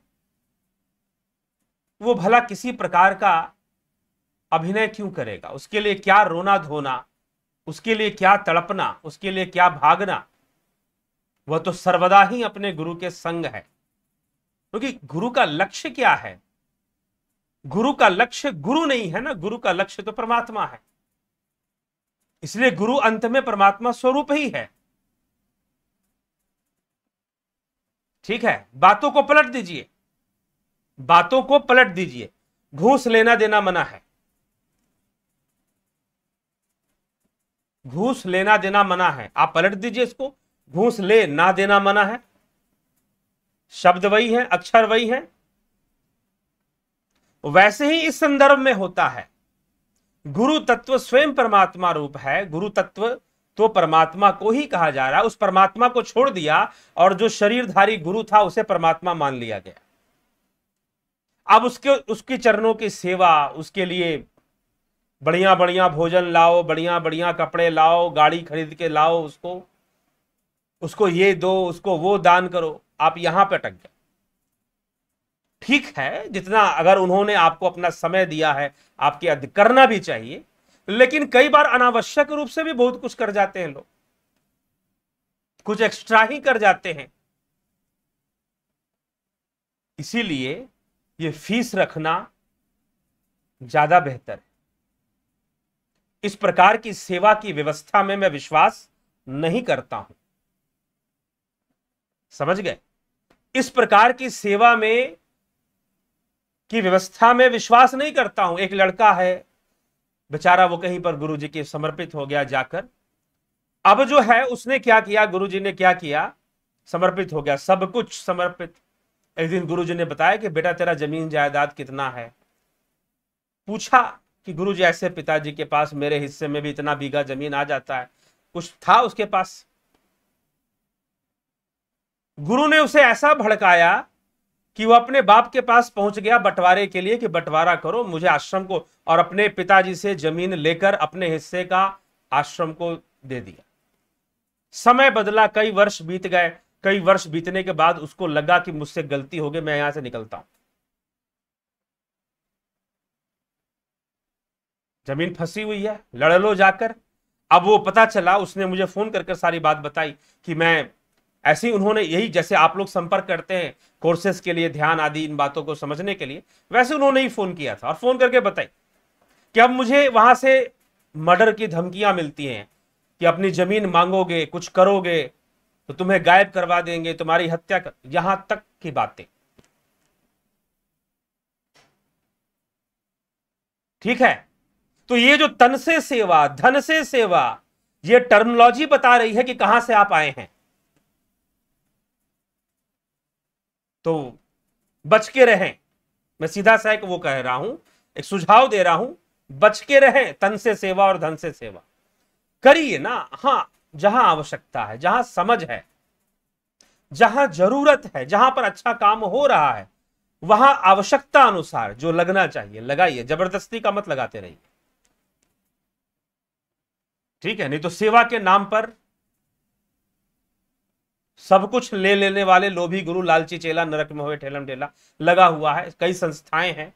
A: वो भला किसी प्रकार का अभिनय क्यों करेगा? उसके लिए क्या रोना धोना, उसके लिए क्या तड़पना, उसके लिए क्या भागना? वह तो सर्वदा ही अपने गुरु के संग है। क्योंकि गुरु का लक्ष्य क्या है? गुरु का लक्ष्य गुरु नहीं है ना, गुरु का लक्ष्य तो परमात्मा है। इसलिए गुरु अंत में परमात्मा स्वरूप ही है। ठीक है, बातों को पलट दीजिए, बातों को पलट दीजिए। घूस लेना देना मना है, घूस लेना देना मना है। आप पलट दीजिए इसको, घूस ले ना देना मना है। शब्द वही है, अक्षर वही है। वैसे ही इस संदर्भ में होता है। गुरु तत्व स्वयं परमात्मा रूप है। गुरु तत्व तो परमात्मा को ही कहा जा रहा है। उस परमात्मा को छोड़ दिया और जो शरीरधारी गुरु था उसे परमात्मा मान लिया गया। अब उसके चरणों की सेवा, उसके लिए बढ़िया बढ़िया भोजन लाओ, बढ़िया बढ़िया कपड़े लाओ, गाड़ी खरीद के लाओ, उसको ये दो, उसको वो दान करो। आप यहां पे अटक गए। ठीक है, जितना अगर उन्होंने आपको अपना समय दिया है, आपके करना भी चाहिए, लेकिन कई बार अनावश्यक रूप से भी बहुत कुछ कर जाते हैं लोग, कुछ एक्स्ट्रा ही कर जाते हैं। इसीलिए ये फीस रखना ज्यादा बेहतर है। इस प्रकार की सेवा की व्यवस्था में मैं विश्वास नहीं करता हूं। समझ गए? इस प्रकार की सेवा में की व्यवस्था में विश्वास नहीं करता हूं। एक लड़का है बेचारा, वो कहीं पर गुरुजी के समर्पित हो गया जाकर। अब जो है उसने क्या किया, गुरुजी ने क्या किया, समर्पित हो गया, सब कुछ समर्पित। एक दिन गुरुजी ने बताया कि बेटा तेरा जमीन जायदाद कितना है। पूछा कि गुरुजी ऐसे पिताजी के पास मेरे हिस्से में भी इतना बीघा जमीन आ जाता है। कुछ था उसके पास। गुरु ने उसे ऐसा भड़काया कि वो अपने बाप के पास पहुंच गया बंटवारे के लिए कि बंटवारा करो मुझे आश्रम को, और अपने पिताजी से जमीन लेकर अपने हिस्से का आश्रम को दे दिया। समय बदला, कई वर्ष बीत गए। कई वर्ष बीतने के बाद उसको लगा कि मुझसे गलती हो गई, मैं यहां से निकलता हूं। जमीन फंसी हुई है, लड़ लो जाकर। अब वो पता चला, उसने मुझे फोन करके सारी बात बताई कि मैं ऐसे ही, उन्होंने यही जैसे आप लोग संपर्क करते हैं कोर्सेज के लिए, ध्यान आदि इन बातों को समझने के लिए, वैसे उन्होंने ही फोन किया था और फोन करके बताई कि अब मुझे वहां से मर्डर की धमकियां मिलती हैं कि अपनी जमीन मांगोगे, कुछ करोगे। तो तुम्हें गायब करवा देंगे, तुम्हारी हत्या कर, यहां तक की बातें। ठीक है, तो ये जो तन से सेवा, धन से सेवा, ये टर्मिनोलॉजी बता रही है कि कहां से आप आए हैं। तो बच के रहें, मैं सीधा सा एक वो कह रहा हूं, एक सुझाव दे रहा हूं, बच के रहें तन से सेवा और धन से सेवा। करिए ना, हां, जहां आवश्यकता है, जहां समझ है, जहां जरूरत है, जहां पर अच्छा काम हो रहा है, वहां आवश्यकता अनुसार जो लगना चाहिए लगाइए, जबरदस्ती का मत लगाते रहिए। ठीक है, नहीं तो सेवा के नाम पर सब कुछ ले लेने वाले लोभी गुरु लालची चेला नरक में हुए ठेलम ठेला लगा हुआ है। कई संस्थाएं हैं,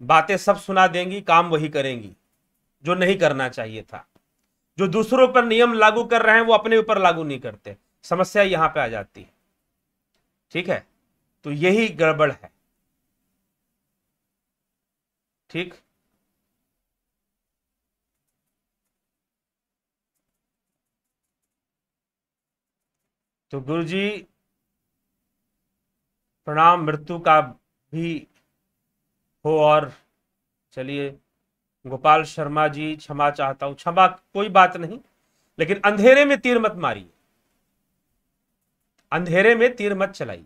A: बातें सब सुना देंगी, काम वही करेंगी जो नहीं करना चाहिए था। जो दूसरों पर नियम लागू कर रहे हैं वो अपने ऊपर लागू नहीं करते, समस्या यहां पे आ जाती है। ठीक है, तो यही गड़बड़ है। ठीक, तो गुरु जी प्रणाम, मृत्यु का भी हो। और चलिए, गोपाल शर्मा जी क्षमा चाहता हूं, क्षमा कोई बात नहीं, लेकिन अंधेरे में तीर मत मारिए, अंधेरे में तीर मत चलाइए।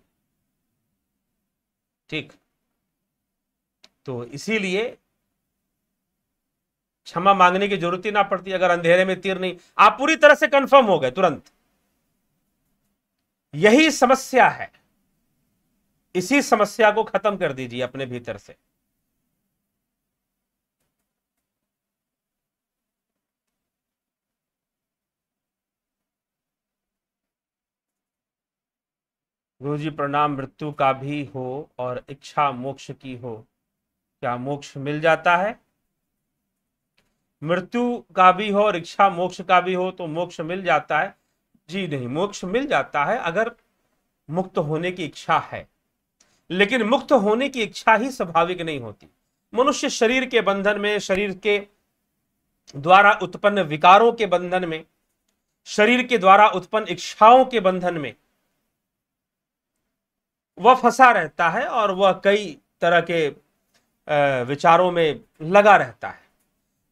A: ठीक, तो इसीलिए क्षमा मांगने की जरूरत ही ना पड़ती अगर अंधेरे में तीर नहीं, आप पूरी तरह से कंफर्म हो गए तुरंत। यही समस्या है, इसी समस्या को खत्म कर दीजिए अपने भीतर से। गुरु जी प्रणाम, मृत्यु का भी हो और इच्छा मोक्ष की हो, क्या मोक्ष मिल जाता है? मृत्यु का भी हो और इच्छा मोक्ष का भी हो तो मोक्ष मिल जाता है? जी नहीं, मोक्ष मिल जाता है अगर मुक्त होने की इच्छा है, लेकिन मुक्त होने की इच्छा ही स्वाभाविक नहीं होती। मनुष्य शरीर के बंधन में, शरीर के द्वारा उत्पन्न विकारों के बंधन में, शरीर के द्वारा उत्पन्न इच्छाओं के बंधन में वह फंसा रहता है और वह कई तरह के विचारों में लगा रहता है।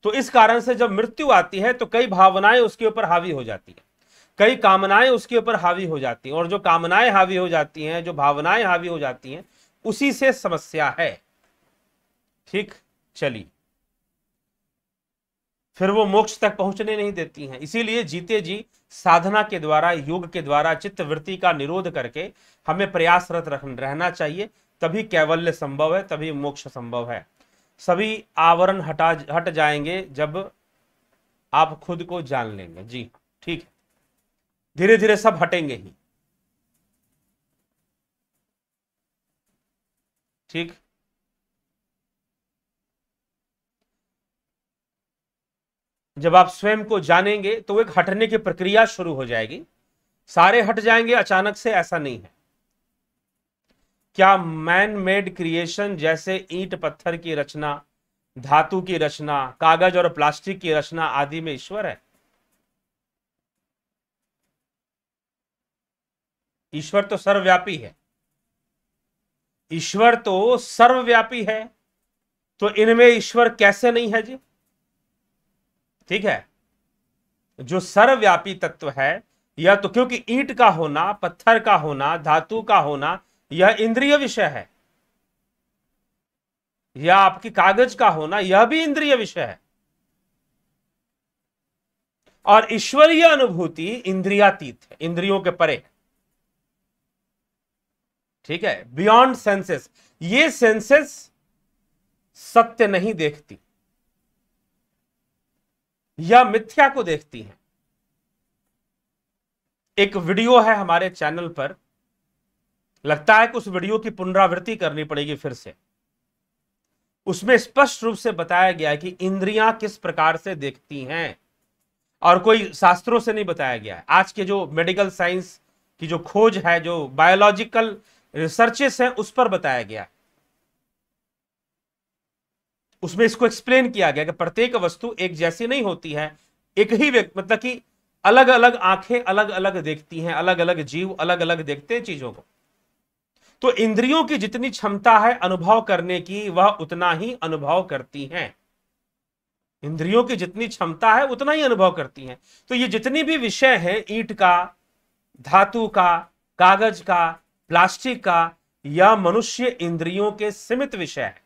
A: तो इस कारण से जब मृत्यु आती है तो कई भावनाएं उसके ऊपर हावी हो जाती हैं, कई कामनाएं उसके ऊपर हावी हो जाती हैं, और जो कामनाएं हावी हो जाती हैं, जो भावनाएं हावी हो जाती हैं, उसी से समस्या है। ठीक, चलिए, फिर वो मोक्ष तक पहुंचने नहीं देती हैं। इसीलिए जीते जी साधना के द्वारा, योग के द्वारा चित्त वृत्ति का निरोध करके हमें प्रयासरत रहना चाहिए, तभी कैवल्य संभव है, तभी मोक्ष संभव है। सभी आवरण हट जाएंगे जब आप खुद को जान लेंगे। जी ठीक है, धीरे धीरे सब हटेंगे ही। ठीक, जब आप स्वयं को जानेंगे तो एक हटने की प्रक्रिया शुरू हो जाएगी। सारे हट जाएंगे अचानक से, ऐसा नहीं है। क्या मैन मेड क्रिएशन जैसे ईंट पत्थर की रचना, धातु की रचना, कागज और प्लास्टिक की रचना आदि में ईश्वर है? ईश्वर तो सर्वव्यापी है, ईश्वर तो सर्वव्यापी है, तो इनमें ईश्वर कैसे नहीं है जी? ठीक है, जो सर्वव्यापी तत्व है, यह तो क्योंकि ईंट का होना, पत्थर का होना, धातु का होना, यह इंद्रिय विषय है, या आपकी कागज का होना, यह भी इंद्रिय विषय है। और ईश्वरीय अनुभूति इंद्रियातीत है, इंद्रियों के परे है। ठीक है, बियॉन्ड सेंसेस। ये सेंसेस सत्य नहीं देखती, या मिथ्या को देखती हैं। एक वीडियो है हमारे चैनल पर, लगता है कि उस वीडियो की पुनरावृत्ति करनी पड़ेगी फिर से। उसमें स्पष्ट रूप से बताया गया है कि इंद्रियां किस प्रकार से देखती हैं, और कोई शास्त्रों से नहीं बताया गया है। आज के जो मेडिकल साइंस की जो खोज है, जो बायोलॉजिकल रिसर्चेस हैं, उस पर बताया गया है। उसमें इसको एक्सप्लेन किया गया कि प्रत्येक वस्तु एक जैसी नहीं होती है, एक ही व्यक्ति, मतलब कि अलग अलग आंखें अलग अलग देखती हैं, अलग अलग जीव अलग अलग देखते हैं चीजों को। तो इंद्रियों की जितनी क्षमता है अनुभव करने की, वह उतना ही अनुभव करती हैं। इंद्रियों की जितनी क्षमता है उतना ही अनुभव करती हैं। तो ये जितनी भी विषय है, ईंट का, धातु का, कागज का, प्लास्टिक का, यह मनुष्य इंद्रियों के सीमित विषय है।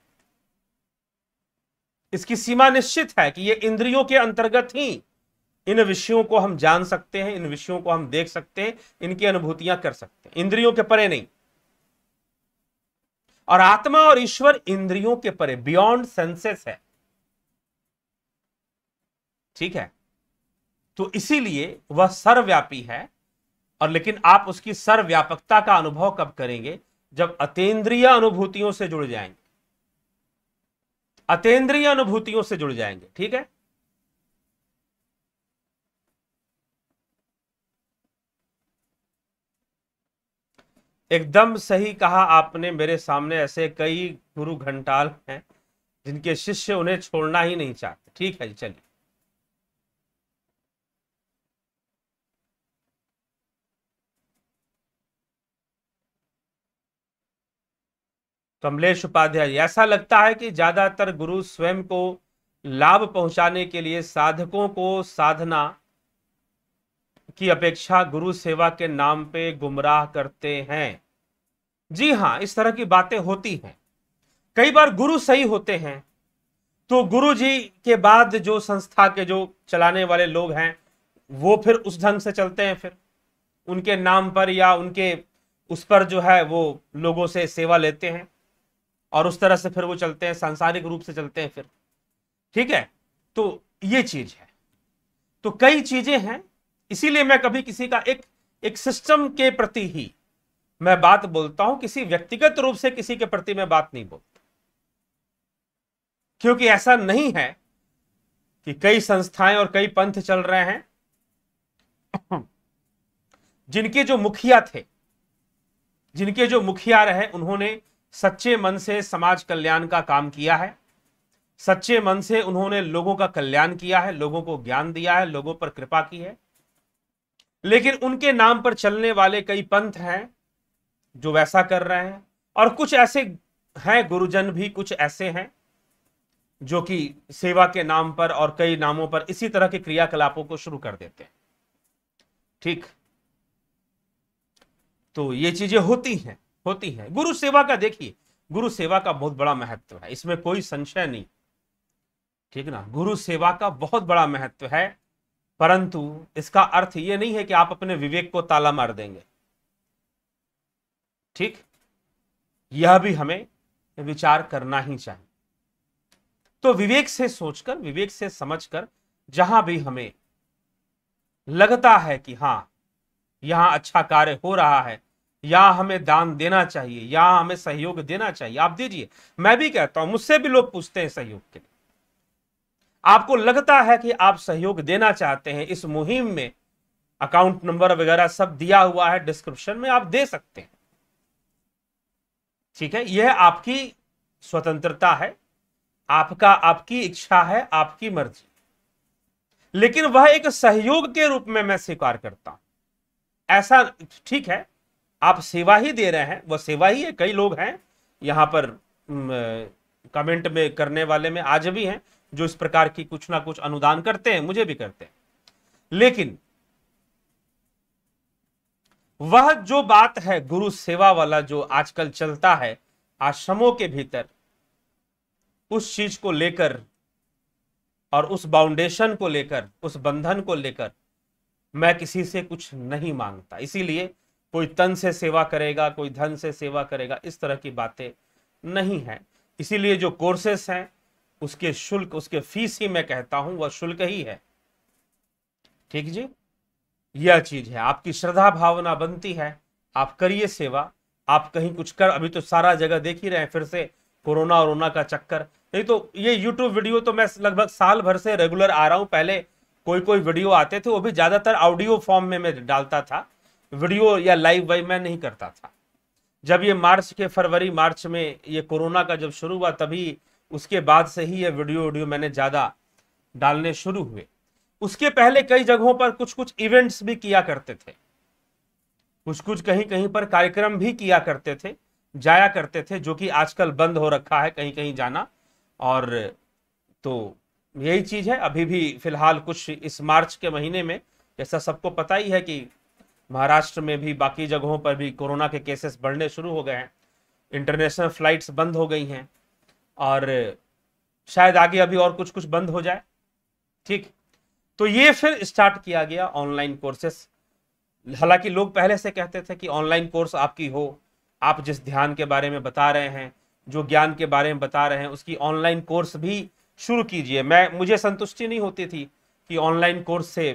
A: इसकी सीमा निश्चित है कि ये इंद्रियों के अंतर्गत ही इन विषयों को हम जान सकते हैं, इन विषयों को हम देख सकते हैं, इनकी अनुभूतियां कर सकते हैं, इंद्रियों के परे नहीं। और आत्मा और ईश्वर इंद्रियों के परे, बियॉन्ड सेंसेस है। ठीक है, तो इसीलिए वह सर्वव्यापी है। और लेकिन आप उसकी सर्वव्यापकता का अनुभव कब करेंगे? जब अतीन्द्रिय अनुभूतियों से जुड़ जाएंगे, अतीन्द्रिय अनुभूतियों से जुड़ जाएंगे। ठीक है, एकदम सही कहा आपने। मेरे सामने ऐसे कई गुरु घंटाल हैं जिनके शिष्य उन्हें छोड़ना ही नहीं चाहते। ठीक है जी, चलिए। कमलेश उपाध्याय, ऐसा लगता है कि ज्यादातर गुरु स्वयं को लाभ पहुंचाने के लिए साधकों को साधना की अपेक्षा गुरु सेवा के नाम पे गुमराह करते हैं। जी हां, इस तरह की बातें होती हैं। कई बार गुरु सही होते हैं तो गुरु जी के बाद जो संस्था के जो चलाने वाले लोग हैं वो फिर उस ढंग से चलते हैं, फिर उनके नाम पर या उनके उस पर जो है वो लोगों से सेवा लेते हैं और उस तरह से फिर वो चलते हैं, सांसारिक रूप से चलते हैं फिर। ठीक है, तो ये चीज है। तो कई चीजें हैं, इसीलिए मैं कभी किसी का एक सिस्टम के प्रति ही मैं बात बोलता हूं, किसी व्यक्तिगत रूप से किसी के प्रति मैं बात नहीं बोलता। क्योंकि ऐसा नहीं है कि कई संस्थाएं और कई पंथ चल रहे हैं जिनके जो मुखिया थे, जिनके जो मुखिया रहे, उन्होंने सच्चे मन से समाज कल्याण का काम किया है, सच्चे मन से उन्होंने लोगों का कल्याण किया है, लोगों को ज्ञान दिया है, लोगों पर कृपा की है। लेकिन उनके नाम पर चलने वाले कई पंथ हैं जो वैसा कर रहे हैं, और कुछ ऐसे हैं गुरुजन भी, कुछ ऐसे हैं जो कि सेवा के नाम पर और कई नामों पर इसी तरह के क्रियाकलापों को शुरू कर देते हैं। ठीक, तो ये चीजें होती हैं, होती हैं। गुरु सेवा का देखिए, गुरु सेवा का बहुत बड़ा महत्व है, इसमें कोई संशय नहीं। ठीक ना, गुरु सेवा का बहुत बड़ा महत्व है, परंतु इसका अर्थ यह नहीं है कि आप अपने विवेक को ताला मार देंगे। ठीक, यह भी हमें विचार करना ही चाहिए। तो विवेक से सोचकर, विवेक से समझकर, जहां भी हमें लगता है कि हां यहां अच्छा कार्य हो रहा है, या हमें दान देना चाहिए, या हमें सहयोग देना चाहिए, आप दीजिए। मैं भी कहता हूं, मुझसे भी लोग पूछते हैं सहयोग के लिए। आपको लगता है कि आप सहयोग देना चाहते हैं इस मुहिम में, अकाउंट नंबर वगैरह सब दिया हुआ है डिस्क्रिप्शन में, आप दे सकते हैं। ठीक है, यह आपकी स्वतंत्रता है, आपकी इच्छा है, आपकी मर्जी। लेकिन वह एक सहयोग के रूप में मैं स्वीकार करता हूं। ऐसा ठीक है, आप सेवा ही दे रहे हैं, वह सेवा ही है। कई लोग हैं यहां पर कमेंट में करने वाले में आज भी हैं जो इस प्रकार की कुछ ना कुछ अनुदान करते हैं, मुझे भी करते हैं। लेकिन वह जो बात है गुरु सेवा वाला जो आजकल चलता है आश्रमों के भीतर, उस चीज को लेकर और उस बाउंडेशन को लेकर, उस बंधन को लेकर मैं किसी से कुछ नहीं मांगता। इसीलिए कोई तन से सेवा करेगा, कोई धन से सेवा करेगा, इस तरह की बातें नहीं है। इसीलिए जो कोर्सेस हैं उसके शुल्क, उसके फीस ही मैं कहता हूं वह शुल्क ही है। ठीक जी, यह चीज है। आपकी श्रद्धा भावना बनती है, आप करिए सेवा। आप कहीं कुछ कर, अभी तो सारा जगह देख ही रहे हैं, फिर से कोरोना वरोना का चक्कर। नहीं तो ये यूट्यूब वीडियो तो मैं लगभग साल भर से रेगुलर आ रहा हूं। पहले कोई कोई वीडियो आते थे, वो भी ज्यादातर ऑडियो फॉर्म में मैं डालता था, वीडियो या लाइव वाइव मैं नहीं करता था। जब ये फरवरी मार्च में ये कोरोना का जब शुरू हुआ, तभी उसके बाद से ही ये वीडियो मैंने ज्यादा डालने शुरू हुए। उसके पहले कई जगहों पर कुछ कुछ इवेंट्स भी किया करते थे, कुछ कुछ कहीं कहीं पर कार्यक्रम भी किया करते थे, जाया करते थे, जो कि आजकल बंद हो रखा है कहीं कहीं जाना। और तो यही चीज है। अभी भी फिलहाल कुछ इस मार्च के महीने में, जैसा सबको पता ही है कि महाराष्ट्र में भी बाकी जगहों पर भी कोरोना के केसेस बढ़ने शुरू हो गए हैं, इंटरनेशनल फ्लाइट्स बंद हो गई हैं, और शायद आगे अभी और कुछ कुछ बंद हो जाए। ठीक, तो ये फिर स्टार्ट किया गया ऑनलाइन कोर्सेस। हालांकि लोग पहले से कहते थे कि ऑनलाइन कोर्स आपकी हो, आप जिस ध्यान के बारे में बता रहे हैं, जो ज्ञान के बारे में बता रहे हैं, उसकी ऑनलाइन कोर्स भी शुरू कीजिए। मुझे संतुष्टि नहीं होती थी कि ऑनलाइन कोर्स से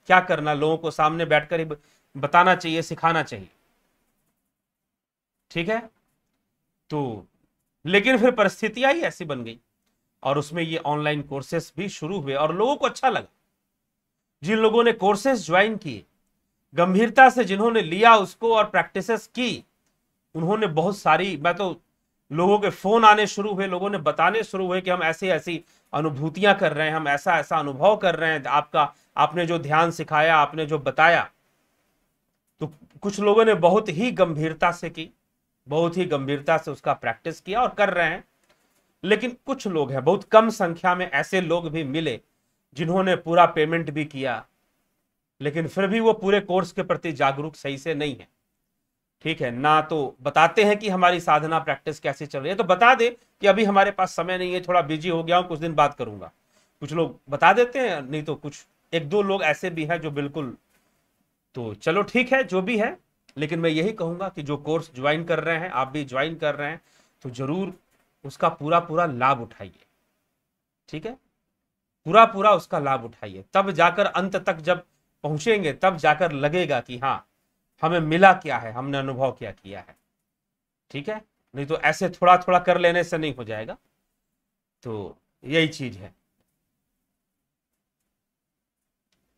A: क्या करना, लोगों को सामने बैठकर ही बताना चाहिए, सिखाना चाहिए। ठीक है, तो लेकिन फिर परिस्थितियां ही ऐसी बन गई और उसमें ये ऑनलाइन कोर्सेस भी शुरू हुए और लोगों को अच्छा लगा। जिन लोगों ने कोर्सेस ज्वाइन किए, गंभीरता से जिन्होंने लिया उसको और प्रैक्टिसेस की, उन्होंने बहुत सारी, मैं तो लोगों के फोन आने शुरू हुए, लोगों ने बताने शुरू हुए कि हम ऐसी ऐसी अनुभूतियां कर रहे हैं, हम ऐसा ऐसा अनुभव कर रहे हैं, आपने जो ध्यान सिखाया, आपने जो बताया। तो कुछ लोगों ने बहुत ही गंभीरता से की, बहुत ही गंभीरता से उसका प्रैक्टिस किया और कर रहे हैं। लेकिन कुछ लोग हैं, बहुत कम संख्या में ऐसे लोग भी मिले जिन्होंने पूरा पेमेंट भी किया, लेकिन फिर भी वो पूरे कोर्स के प्रति जागरूक सही से नहीं है। ठीक है ना, तो बताते हैं कि हमारी साधना प्रैक्टिस कैसे चल रही है, तो बता दे कि अभी हमारे पास समय नहीं है, थोड़ा बिजी हो गया हूं, कुछ दिन बाद करूंगा। कुछ लोग बता देते हैं, नहीं तो कुछ एक दो लोग ऐसे भी हैं जो बिल्कुल। तो चलो ठीक है, जो भी है, लेकिन मैं यही कहूंगा कि जो कोर्स ज्वाइन कर रहे हैं, आप भी ज्वाइन कर रहे हैं, तो जरूर उसका पूरा पूरा लाभ उठाइए। ठीक है, पूरा पूरा उसका लाभ उठाइए, तब जाकर अंत तक जब पहुंचेंगे तब जाकर लगेगा कि हाँ, हमें मिला क्या है, हमने अनुभव क्या किया है। ठीक है, नहीं तो ऐसे थोड़ा थोड़ा कर लेने से नहीं हो जाएगा। तो यही चीज है।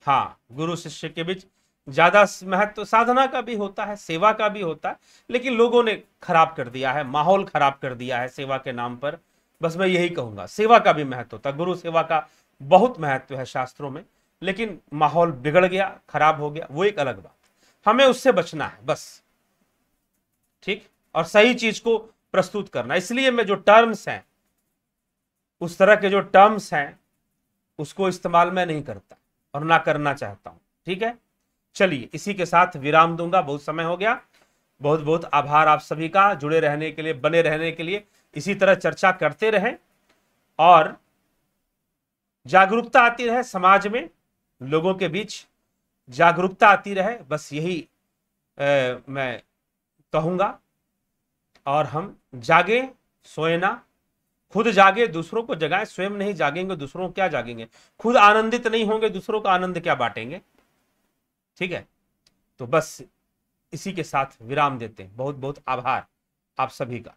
A: हाँ, गुरु शिष्य के बीच ज्यादा महत्व साधना का भी होता है, सेवा का भी होता है, लेकिन लोगों ने खराब कर दिया है, माहौल खराब कर दिया है सेवा के नाम पर। बस मैं यही कहूंगा, सेवा का भी महत्व होता है, गुरु सेवा का बहुत महत्व है शास्त्रों में, लेकिन माहौल बिगड़ गया, खराब हो गया, वो एक अलग बात। हमें उससे बचना है बस। ठीक, और सही चीज को प्रस्तुत करना। इसलिए मैं जो टर्म्स हैं, उस तरह के जो टर्म्स हैं, उसको इस्तेमाल मैं नहीं करता और ना करना चाहता हूं। ठीक है, चलिए इसी के साथ विराम दूंगा, बहुत समय हो गया। बहुत बहुत आभार आप सभी का जुड़े रहने के लिए, बने रहने के लिए। इसी तरह चर्चा करते रहें और जागरूकता आती रहे समाज में, लोगों के बीच जागरूकता आती रहे, बस यही मैं कहूंगा। और हम जागे, सोए ना, खुद जागे, दूसरों को जगाएं। स्वयं नहीं जागेंगे, दूसरों को क्या जागेंगे? खुद आनंदित नहीं होंगे, दूसरों का आनंद क्या बांटेंगे? ठीक है, तो बस इसी के साथ विराम देते हैं। बहुत बहुत आभार आप सभी का।